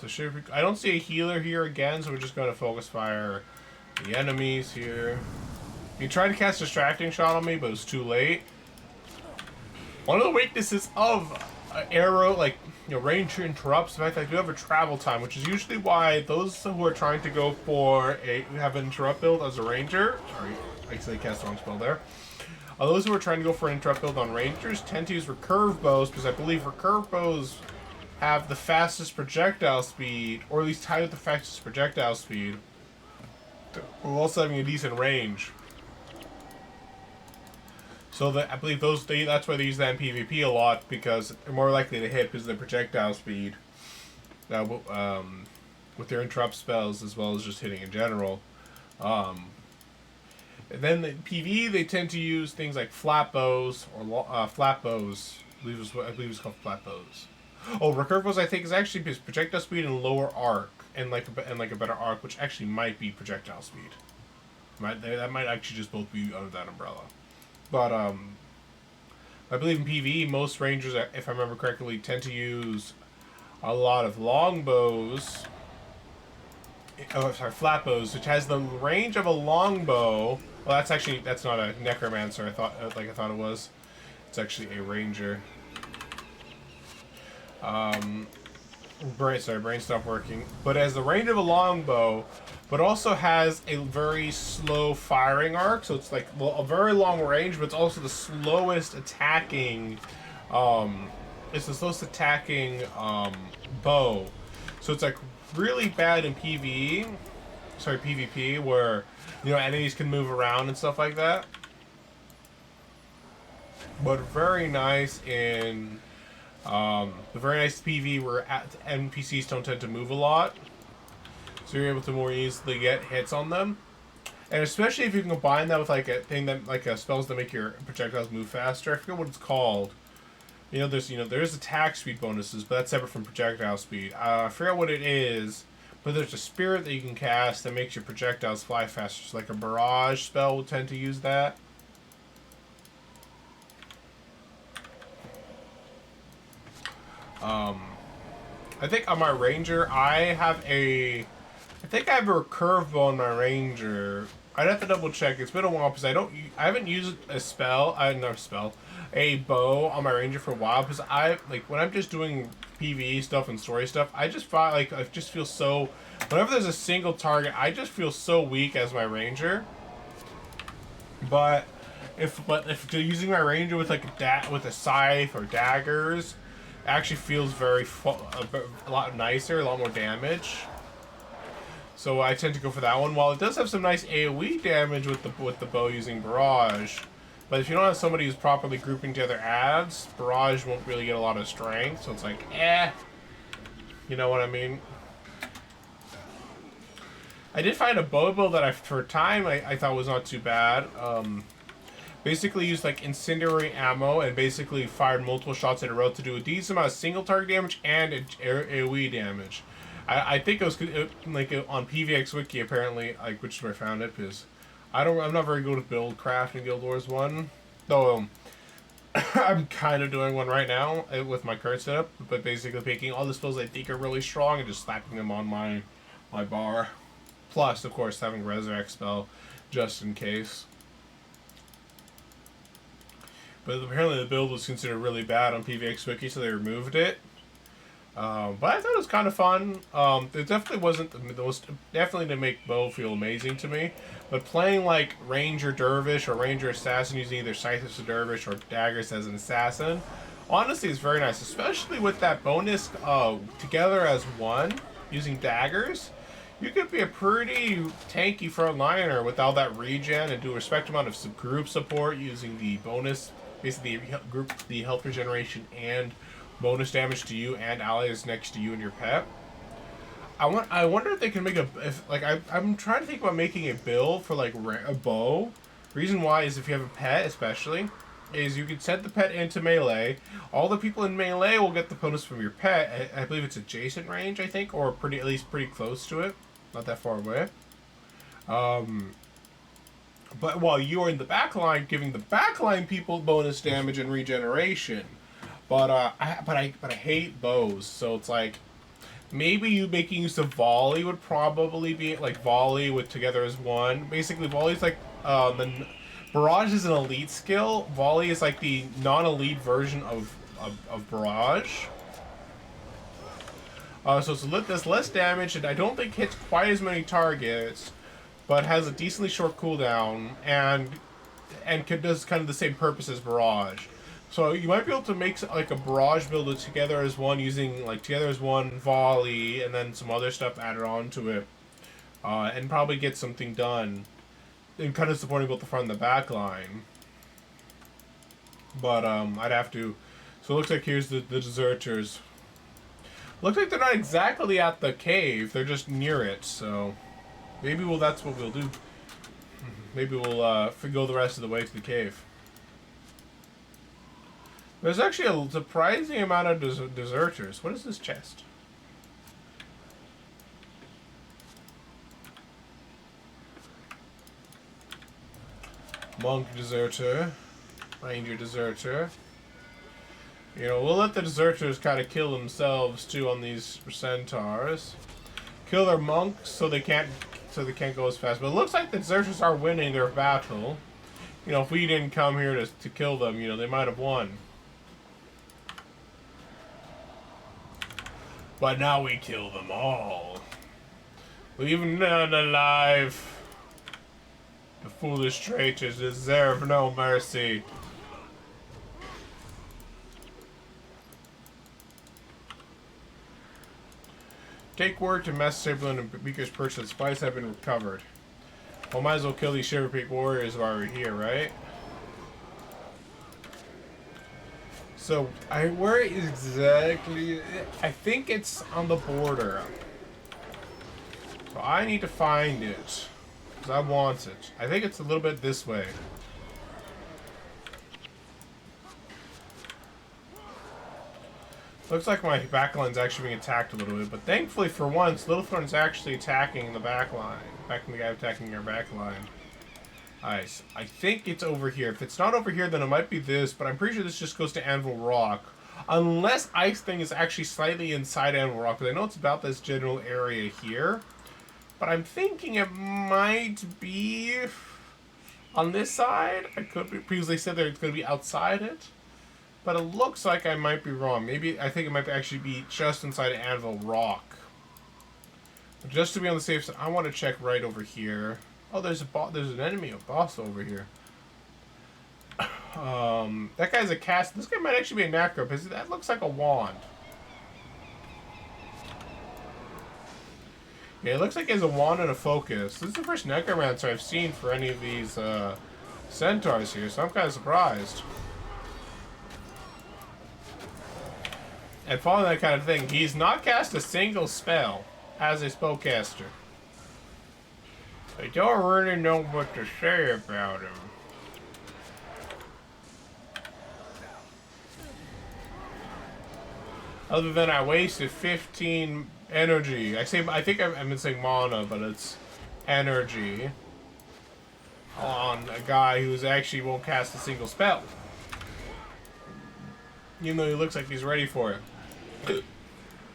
So I don't see a healer here again, so we're just going to focus fire the enemies here. He tried to cast Distracting Shot on me, but it was too late. One of the weaknesses of arrow, like, you know, ranger interrupts. In fact, I do have a travel time, which is usually why those who are trying to go for have an interrupt build as a ranger. Sorry, I said cast the wrong spell there. Those who are trying to go for an interrupt build on rangers tend to use recurve bows, because I believe recurve bows have the fastest projectile speed, or at least tied with the fastest projectile speed, while also having a decent range. So I believe that's why they use that in PvP a lot, because they're more likely to hit because of the projectile speed. With their interrupt spells, as well as just hitting in general. And then the PvE, they tend to use things like flat bows or flat bows. I believe it's called flat bows. Oh, recurve bows I think is actually projectile speed and lower arc, and like a better arc, which actually might be projectile speed. That might actually just both be under that umbrella. But I believe in PvE, most rangers, if I remember correctly, tend to use a lot of longbows. Oh, sorry, flat bows, which has the range of a longbow. Well, that's not a necromancer. I thought it was. It's actually a ranger. Brain stopped working. But it has the range of a longbow, but also has a very slow firing arc. So it's like a very long range, but it's also the slowest attacking. It's the slowest attacking bow. So it's like really bad in PvP, where, you know, enemies can move around and stuff like that. But very nice in the very nice PvE where NPCs don't tend to move a lot, so you're able to more easily get hits on them. And especially if you can combine that with like a thing that spells that make your projectiles move faster. I forget what it's called. There's attack speed bonuses, but that's separate from projectile speed. I forget what it is, but there's a spirit that you can cast that makes your projectiles fly faster. So like a barrage spell will tend to use that. I think on my ranger, I think I have a recurve bow on my ranger. I'd have to double check. It's been a while because I haven't used a bow on my ranger for a while, because when I'm just doing PvE stuff and story stuff, I just feel so, whenever there's a single target, I just feel so weak as my ranger. But if using my ranger with with a scythe or daggers, actually feels a lot nicer, a lot more damage. So I tend to go for that one. While it does have some nice AoE damage with the bow using barrage, but if you don't have somebody who's properly grouping together adds, barrage won't really get a lot of strength. So it's like, you know what I mean? I did find a bow build that for a time I thought was not too bad. Basically used like incendiary ammo and basically fired multiple shots in a row to do a decent amount of single target damage and AoE damage. I think it was on PVX Wiki apparently, which is where I found it, because I'm not very good with build craft in Guild Wars 1, though I'm kind of doing one right now with my current setup, but basically picking all the spells I think are really strong and just slapping them on my bar. Plus, of course, having Resurrect spell just in case. But apparently the build was considered really bad on PVX Wiki, so they removed it. But I thought it was kind of fun. It definitely wasn't the most, definitely didn't make bow feel amazing to me. But playing like Ranger Dervish or Ranger Assassin using either Scythe as a Dervish or Daggers as an Assassin, Honestly, it's very nice, especially with that bonus together as one using daggers. You could be a pretty tanky frontliner with all that regen and do a respective amount of group support using the bonus, basically the health regeneration and bonus damage to you and allies next to you and your pet. I wonder if they can make I'm trying to think about making a build for like a bow. Reason why is if you have a pet, especially, is you can set the pet into melee. All the people in melee will get the bonus from your pet. I believe it's adjacent range, I think, or at least pretty close to it, not that far away. But while you're in the backline, giving the backline people bonus damage and regeneration. But I hate bows, so it's like maybe you making use of volley would probably be like volley with together as one. Basically, volley's like the barrage is an elite skill. Volley is like the non-elite version of barrage. So there's less damage, and I don't think hits quite as many targets, but has a decently short cooldown and does kind of the same purpose as barrage. So you might be able to make like a barrage build with together as one using like together as one volley and then some other stuff added on to it, and probably get something done. And kind of supporting both the front and the back line. But I'd have to. So it looks like here's the deserters. Looks like they're not exactly at the cave. They're just near it. So maybe that's what we'll do. Maybe we'll go the rest of the way to the cave. There's actually a surprising amount of deserters. What is this chest? Monk deserter. Ranger deserter. You know, we'll let the deserters kind of kill themselves too on these centaurs. Kill their monks so they can't go as fast. But it looks like the deserters are winning their battle. You know, if we didn't come here to kill them, you know, they might have won. But now we kill them all. Leave none alive. The foolish traitors deserve no mercy. Take word to Master Saberlin and Beaker's Perch that spies have been recovered. Well, might as well kill these Shiverpeak warriors while we're here, right? So, where exactly? I think it's on the border. So I need to find it. Because I want it. I think it's a little bit this way. Looks like my backline's actually being attacked a little bit, but thankfully for once, Littlethorn's actually attacking the backline. Attacking the guy attacking our backline. Nice. I think it's over here. If it's not over here, then it might be this, but I'm pretty sure this just goes to Anvil Rock. Unless Ice Thing is actually slightly inside Anvil Rock, because I know it's about this general area here. But I'm thinking it might be on this side. I could be previously said that it's going to be outside it. But it looks like I might be wrong. Maybe I think it might actually be just inside Anvil Rock. But just to be on the safe side, I want to check right over here. Oh, there's an enemy, a boss over here. That guy's a cast. This guy might actually be a necro because that looks like a wand. Yeah, it looks like he has a wand and a focus. This is the first necromancer I've seen for any of these centaurs here, so I'm kind of surprised. And following that kind of thing, he's not cast a single spell as a spellcaster. I don't really know what to say about him. Other than I wasted 15 energy. I think I've been saying mana, but it's energy on a guy who's actually won't cast a single spell. Even though he looks like he's ready for it.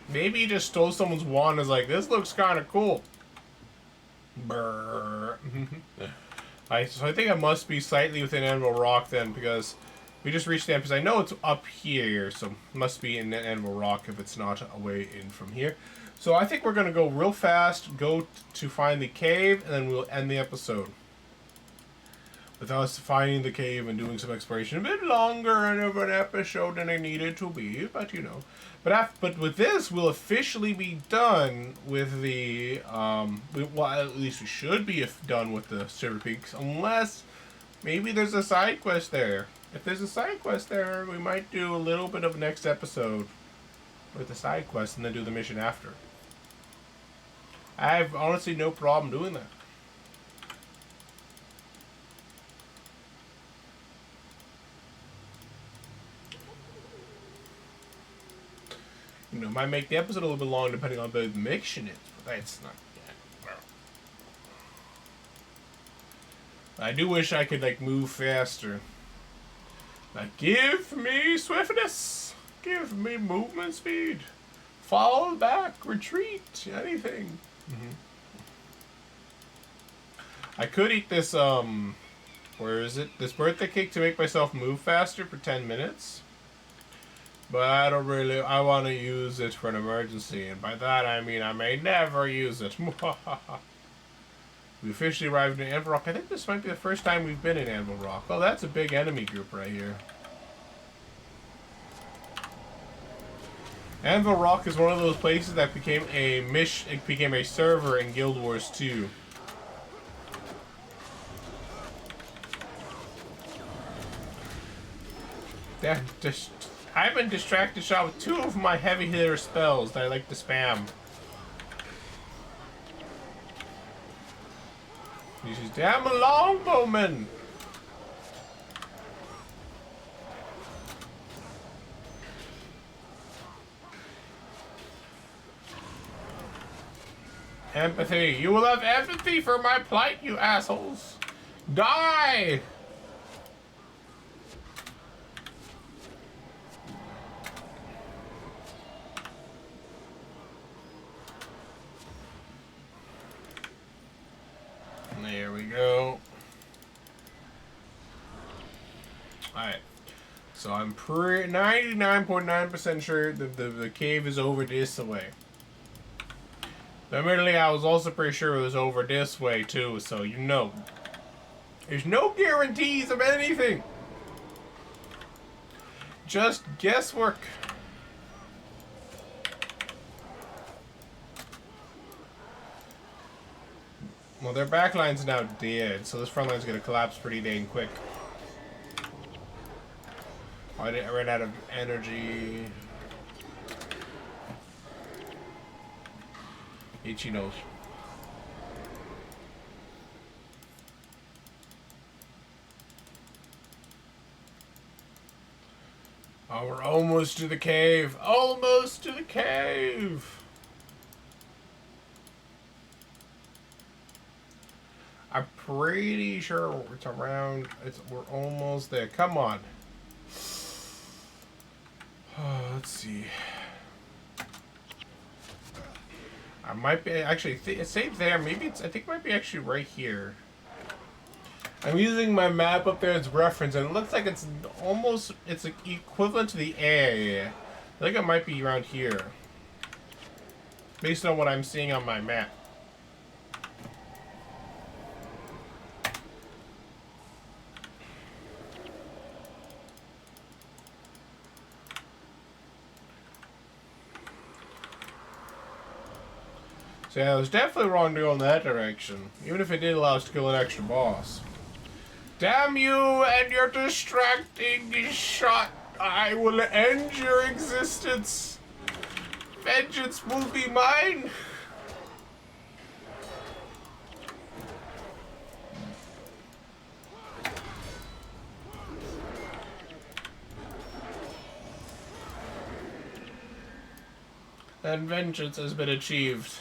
Maybe he just stole someone's wand and is like, this looks kind of cool. Brrr. So I think I must be slightly within Anvil Rock then, because we just reached the end, because I know it's up here, so it must be in Anvil Rock if it's not a way in from here. So I think we're going to go real fast, go to find the cave, and then we'll end the episode. with us finding the cave and doing some exploration. A bit longer of an episode than it needed to be, but you know. But with this, we'll officially be done with the, well, at least we should be done with the Shiverpeaks, unless maybe there's a side quest there. If there's a side quest there, we might do a little bit of next episode with the side quest and then do the mission after. I have honestly no problem doing that. You know, might make the episode a little bit long depending on the mission is, but that's not yet. I do wish I could, like, move faster. Like, give me swiftness! Give me movement speed! Fall back, retreat, anything. I could eat this, where is it? This birthday cake to make myself move faster for 10 minutes. But I don't really, I want to use it for an emergency, and by that I mean I may never use it. We officially arrived in Anvil Rock. I think this might be the first time we've been in Anvil Rock. Oh, that's a big enemy group right here. Anvil Rock is one of those places that became a server in Guild Wars 2. I've been distracted shot with 2 of my heavy hitter spells that I like to spam. These damn longbowmen! Empathy. You will have empathy for my plight, you assholes. Die! There we go. Alright. So I'm 99.9% sure that the cave is over this way. Admittedly, I was also pretty sure it was over this way too, so you know. There's no guarantees of anything. Just guesswork. Well, their backline's now dead, so this front line's gonna collapse pretty dang quick. I ran out of energy. Ichi knows. Oh, we're almost to the cave. Almost to the cave. I'm pretty sure it's around. We're almost there. Come on. Let's see. I might be actually. It's safe there. Maybe it's. I think it might be actually right here. I'm using my map up there as reference, and it looks like it's almost. It's equivalent to the A. I think it might be around here, based on what I'm seeing on my map. So yeah, I was definitely wrong to go in that direction, even if it did allow us to kill an extra boss. Damn you and your distracting shot! I will end your existence! Vengeance will be mine! And vengeance has been achieved.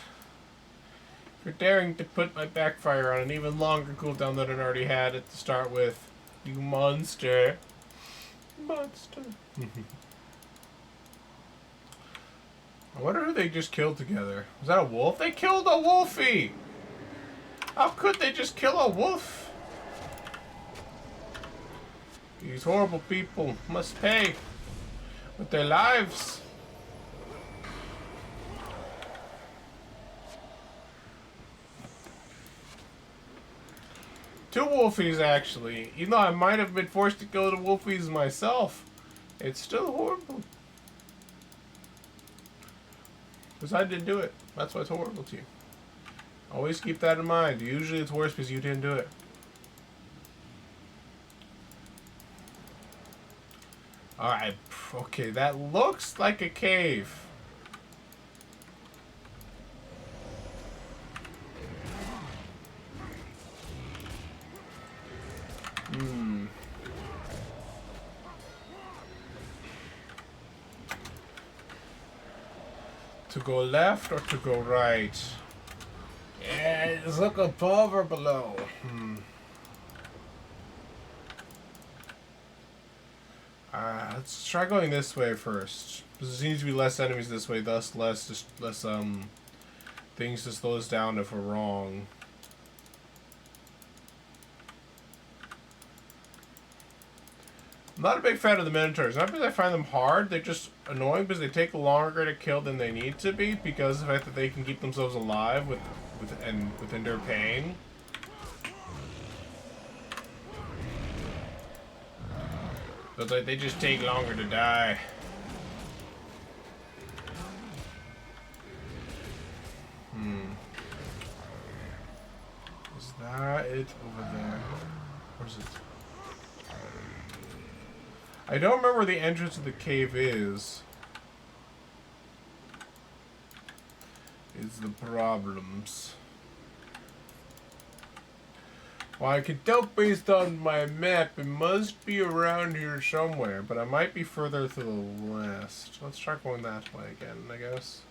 For daring to put my backfire on an even longer cooldown than it already had it to start with. You monster. Monster. I wonder who they just killed together. Was that a wolf? They killed a wolfie! How could they just kill a wolf? These horrible people must pay with their lives. 2 wolfies, actually. Even though I might have been forced to go to wolfies myself, it's still horrible. Because I didn't do it. That's why it's horrible to you. Always keep that in mind. Usually it's worse because you didn't do it. Alright, okay, that looks like a cave. To go left or to go right? Yeah, just look above or below. Let's try going this way first. There seems to be less enemies this way, thus less things to slow us down if we're wrong. I'm not a big fan of the Minotaurs. Not because I find them hard, they're just annoying because they take longer to kill than they need to be because of the fact that they can keep themselves alive within their pain. But like they just take longer to die. Is that it over there? Or is it? I don't remember where the entrance to the cave is. Is the problems. Well, I can tell based on my map, it must be around here somewhere, but I might be further to the west. Let's try going that way again, I guess.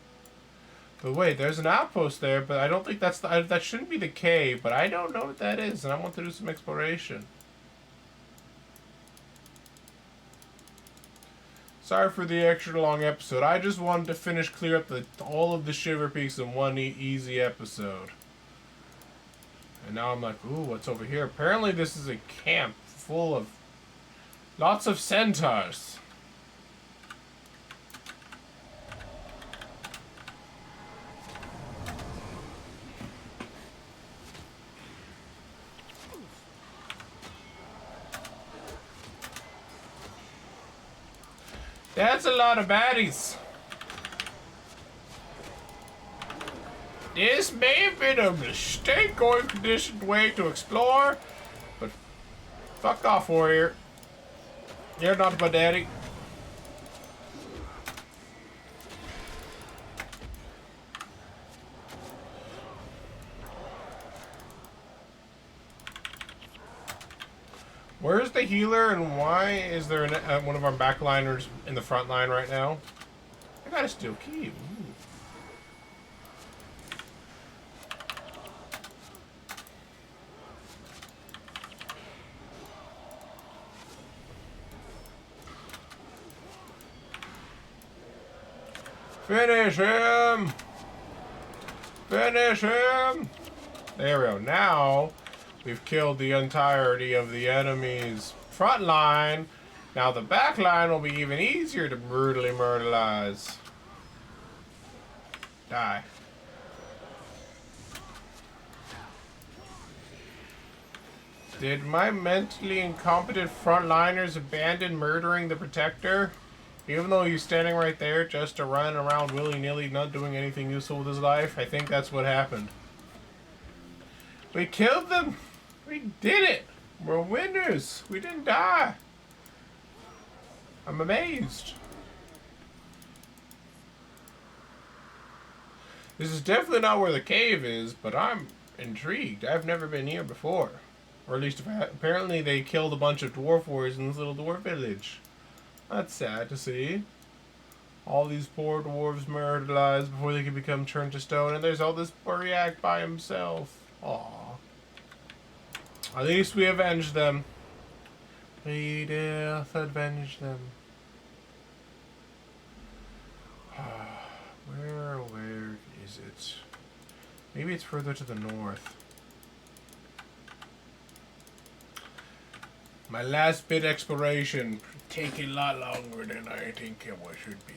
But wait, there's an outpost there, but I don't think that's that shouldn't be the cave, but I don't know what that is, and I want to do some exploration. Sorry for the extra long episode. I just wanted to finish clear up all of the Shiverpeaks in one easy episode. And now I'm like, ooh, what's over here? Apparently this is a camp full of lots of centaurs. That's a lot of baddies. This may have been a mistake going this way to explore, but fuck off, warrior. You're not my daddy. Where's the healer and why is there one of our backliners in the front line right now? I got a steel key. Ooh. Finish him! Finish him! There we go. Now we've killed the entirety of the enemy's front line. Now the back line will be even easier to brutally murderize. Die. Did my mentally incompetent frontliners abandon murdering the protector? Even though he's standing right there just to run around willy-nilly, not doing anything useful with his life, I think that's what happened. We killed them! We did it! We're winners! We didn't die! I'm amazed. This is definitely not where the cave is, but I'm intrigued. I've never been here before. Or at least apparently they killed a bunch of dwarf warriors in this little dwarf village. That's sad to see. All these poor dwarves murdered before they could become turned to stone, and there's all this Buriak by himself. Aww. At least we avenged them. We did avenge them. Where is it? Maybe it's further to the north. My last bit exploration taking a lot longer than I think it should be.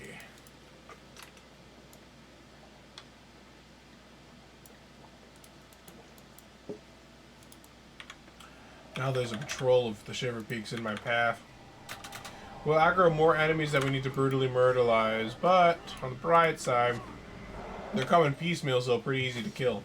Now there's a patrol of the Shiverpeaks in my path. We'll aggro more enemies that we need to brutally murderize, but on the bright side, they're coming piecemeal, so pretty easy to kill.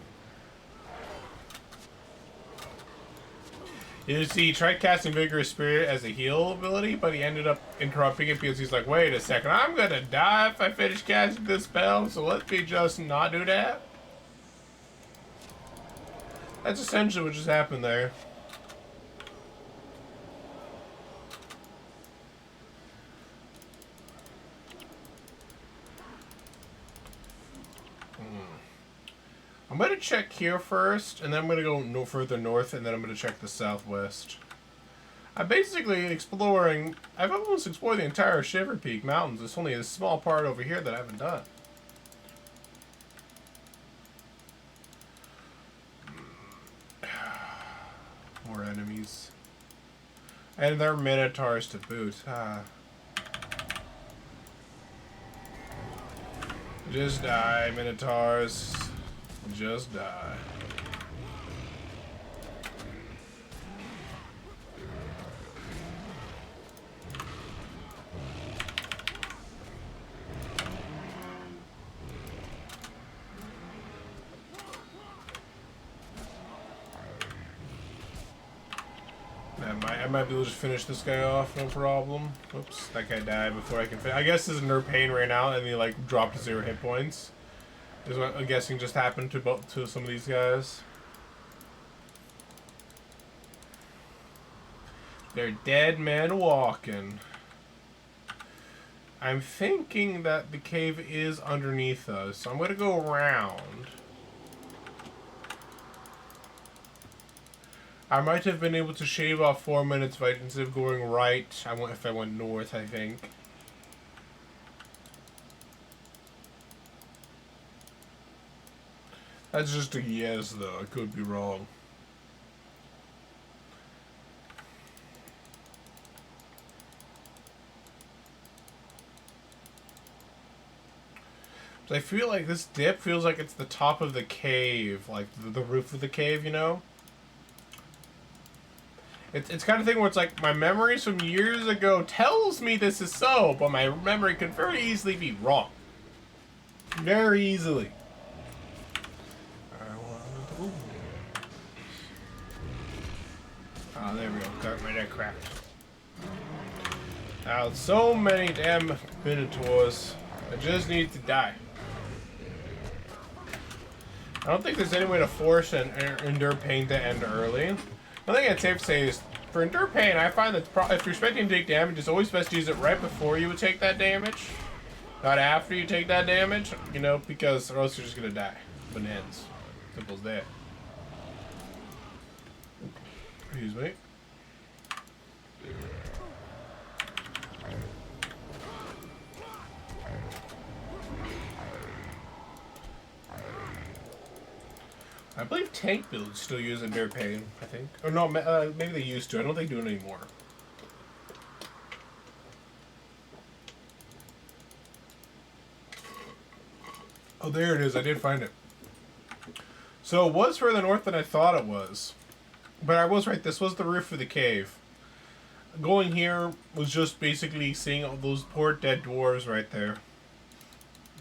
You see, he tried casting Vigorous Spirit as a heal ability, but he ended up interrupting it because he's like, wait a second, I'm gonna die if I finish casting this spell, so let me just not do that. That's essentially what just happened there. I'm going to check here first, and then I'm going to go no further north, and then I'm going to check the southwest. I'm basically exploring... I've almost explored the entire Shiverpeak Mountains. There's only a small part over here that I haven't done. More enemies. And they're Minotaurs to boot. Just die, Minotaurs. Just die. I might be able to just finish this guy off, no problem. Oops, that guy died before I can finish. I guess his nerve pain ran out and he like dropped to 0 hit points. Is what I'm guessing just happened to some of these guys. They're dead men walking. I'm thinking that the cave is underneath us, so I'm going to go around. I might have been able to shave off 4 minutes instead of going right. If I went north, I think. That's just a yes, though. I could be wrong. I feel like this dip feels like it's the top of the cave, like the roof of the cave, you know? It's kind of thing where it's like my memories from years ago tells me this is so, but my memory could very easily be wrong. Very easily. Oh, there we go. Got my neck cracked. Now, so many damn Minotaurs. I just need to die. I don't think there's any way to force an Endure Pain to end early. I think it's safe to say is, for Endure Pain, I find that if you're expecting to take damage, it's always best to use it right before you would take that damage. Not after you take that damage, you know, because or else you're just gonna die. Bananas. Simple as that. Excuse me. I believe tank builds still use Endure Pain, I think. Or no, maybe they used to. I don't think they do it anymore. Oh, there it is. I did find it. So it was further north than I thought it was. But I was right. This was the roof of the cave. Going here was just basically seeing all those poor dead dwarves right there.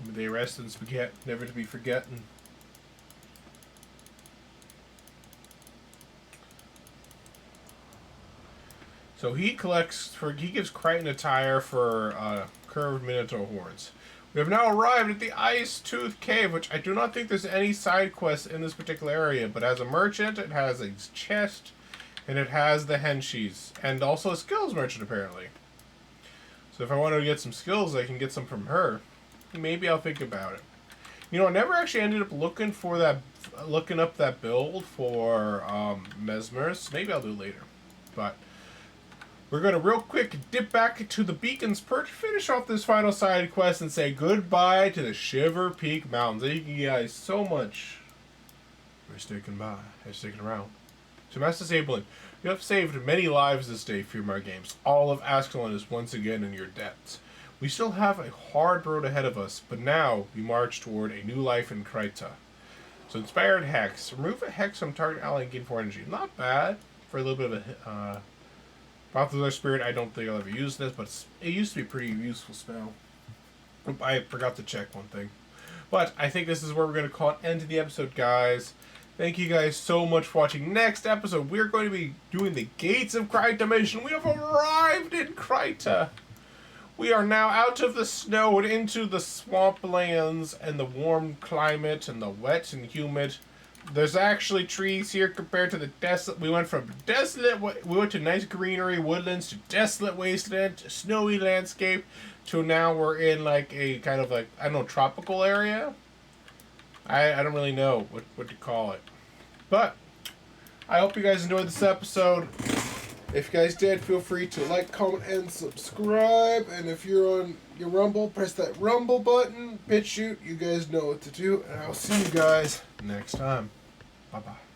They rest in spaghetti, never to be forgotten. So he gives Kryta a tire for curved Minotaur horns. We have now arrived at the Ice Tooth Cave, which I do not think there's any side quests in this particular area, but as a merchant, it has a chest, and it has the henchies, and also a skills merchant, apparently. So if I wanted to get some skills, I can get some from her. Maybe I'll think about it. You know, I never actually ended up looking up that build for Mesmers. Maybe I'll do it later. But we're going to real quick dip back to the Beacon's Perch, finish off this final side quest, and say goodbye to the Shiverpeak Mountains. Thank you guys so much for sticking around. So Master Sablin, you have saved many lives this day, Fearmy Games. All of Ascalon is once again in your depths. We still have a hard road ahead of us, but now we march toward a new life in Kryta. So Inspired Hex. Remove a Hex from target ally and gain 4 energy. Not bad. for a little bit of a Prophecies Spirit. I don't think I'll ever use this, but it used to be a pretty useful spell. I forgot to check one thing. But I think this is where we're going to call an end to the episode, guys. Thank you guys so much for watching. Next episode, we're going to be doing the Gates of Kryta mission. We have arrived in Kryta. We are now out of the snow and into the swamplands and the warm climate and the wet and humid. There's actually trees here compared to the desolate. We went from desolate, we went to nice greenery, woodlands, to desolate wasteland, to snowy landscape, to now we're in like a kind of like, I don't know, tropical area? I don't really know what to call it. But I hope you guys enjoyed this episode. If you guys did, feel free to like, comment, and subscribe. And if you're on your Rumble, press that Rumble button. Pitch shoot. You guys know what to do. And I'll see you guys next time. Bye-bye.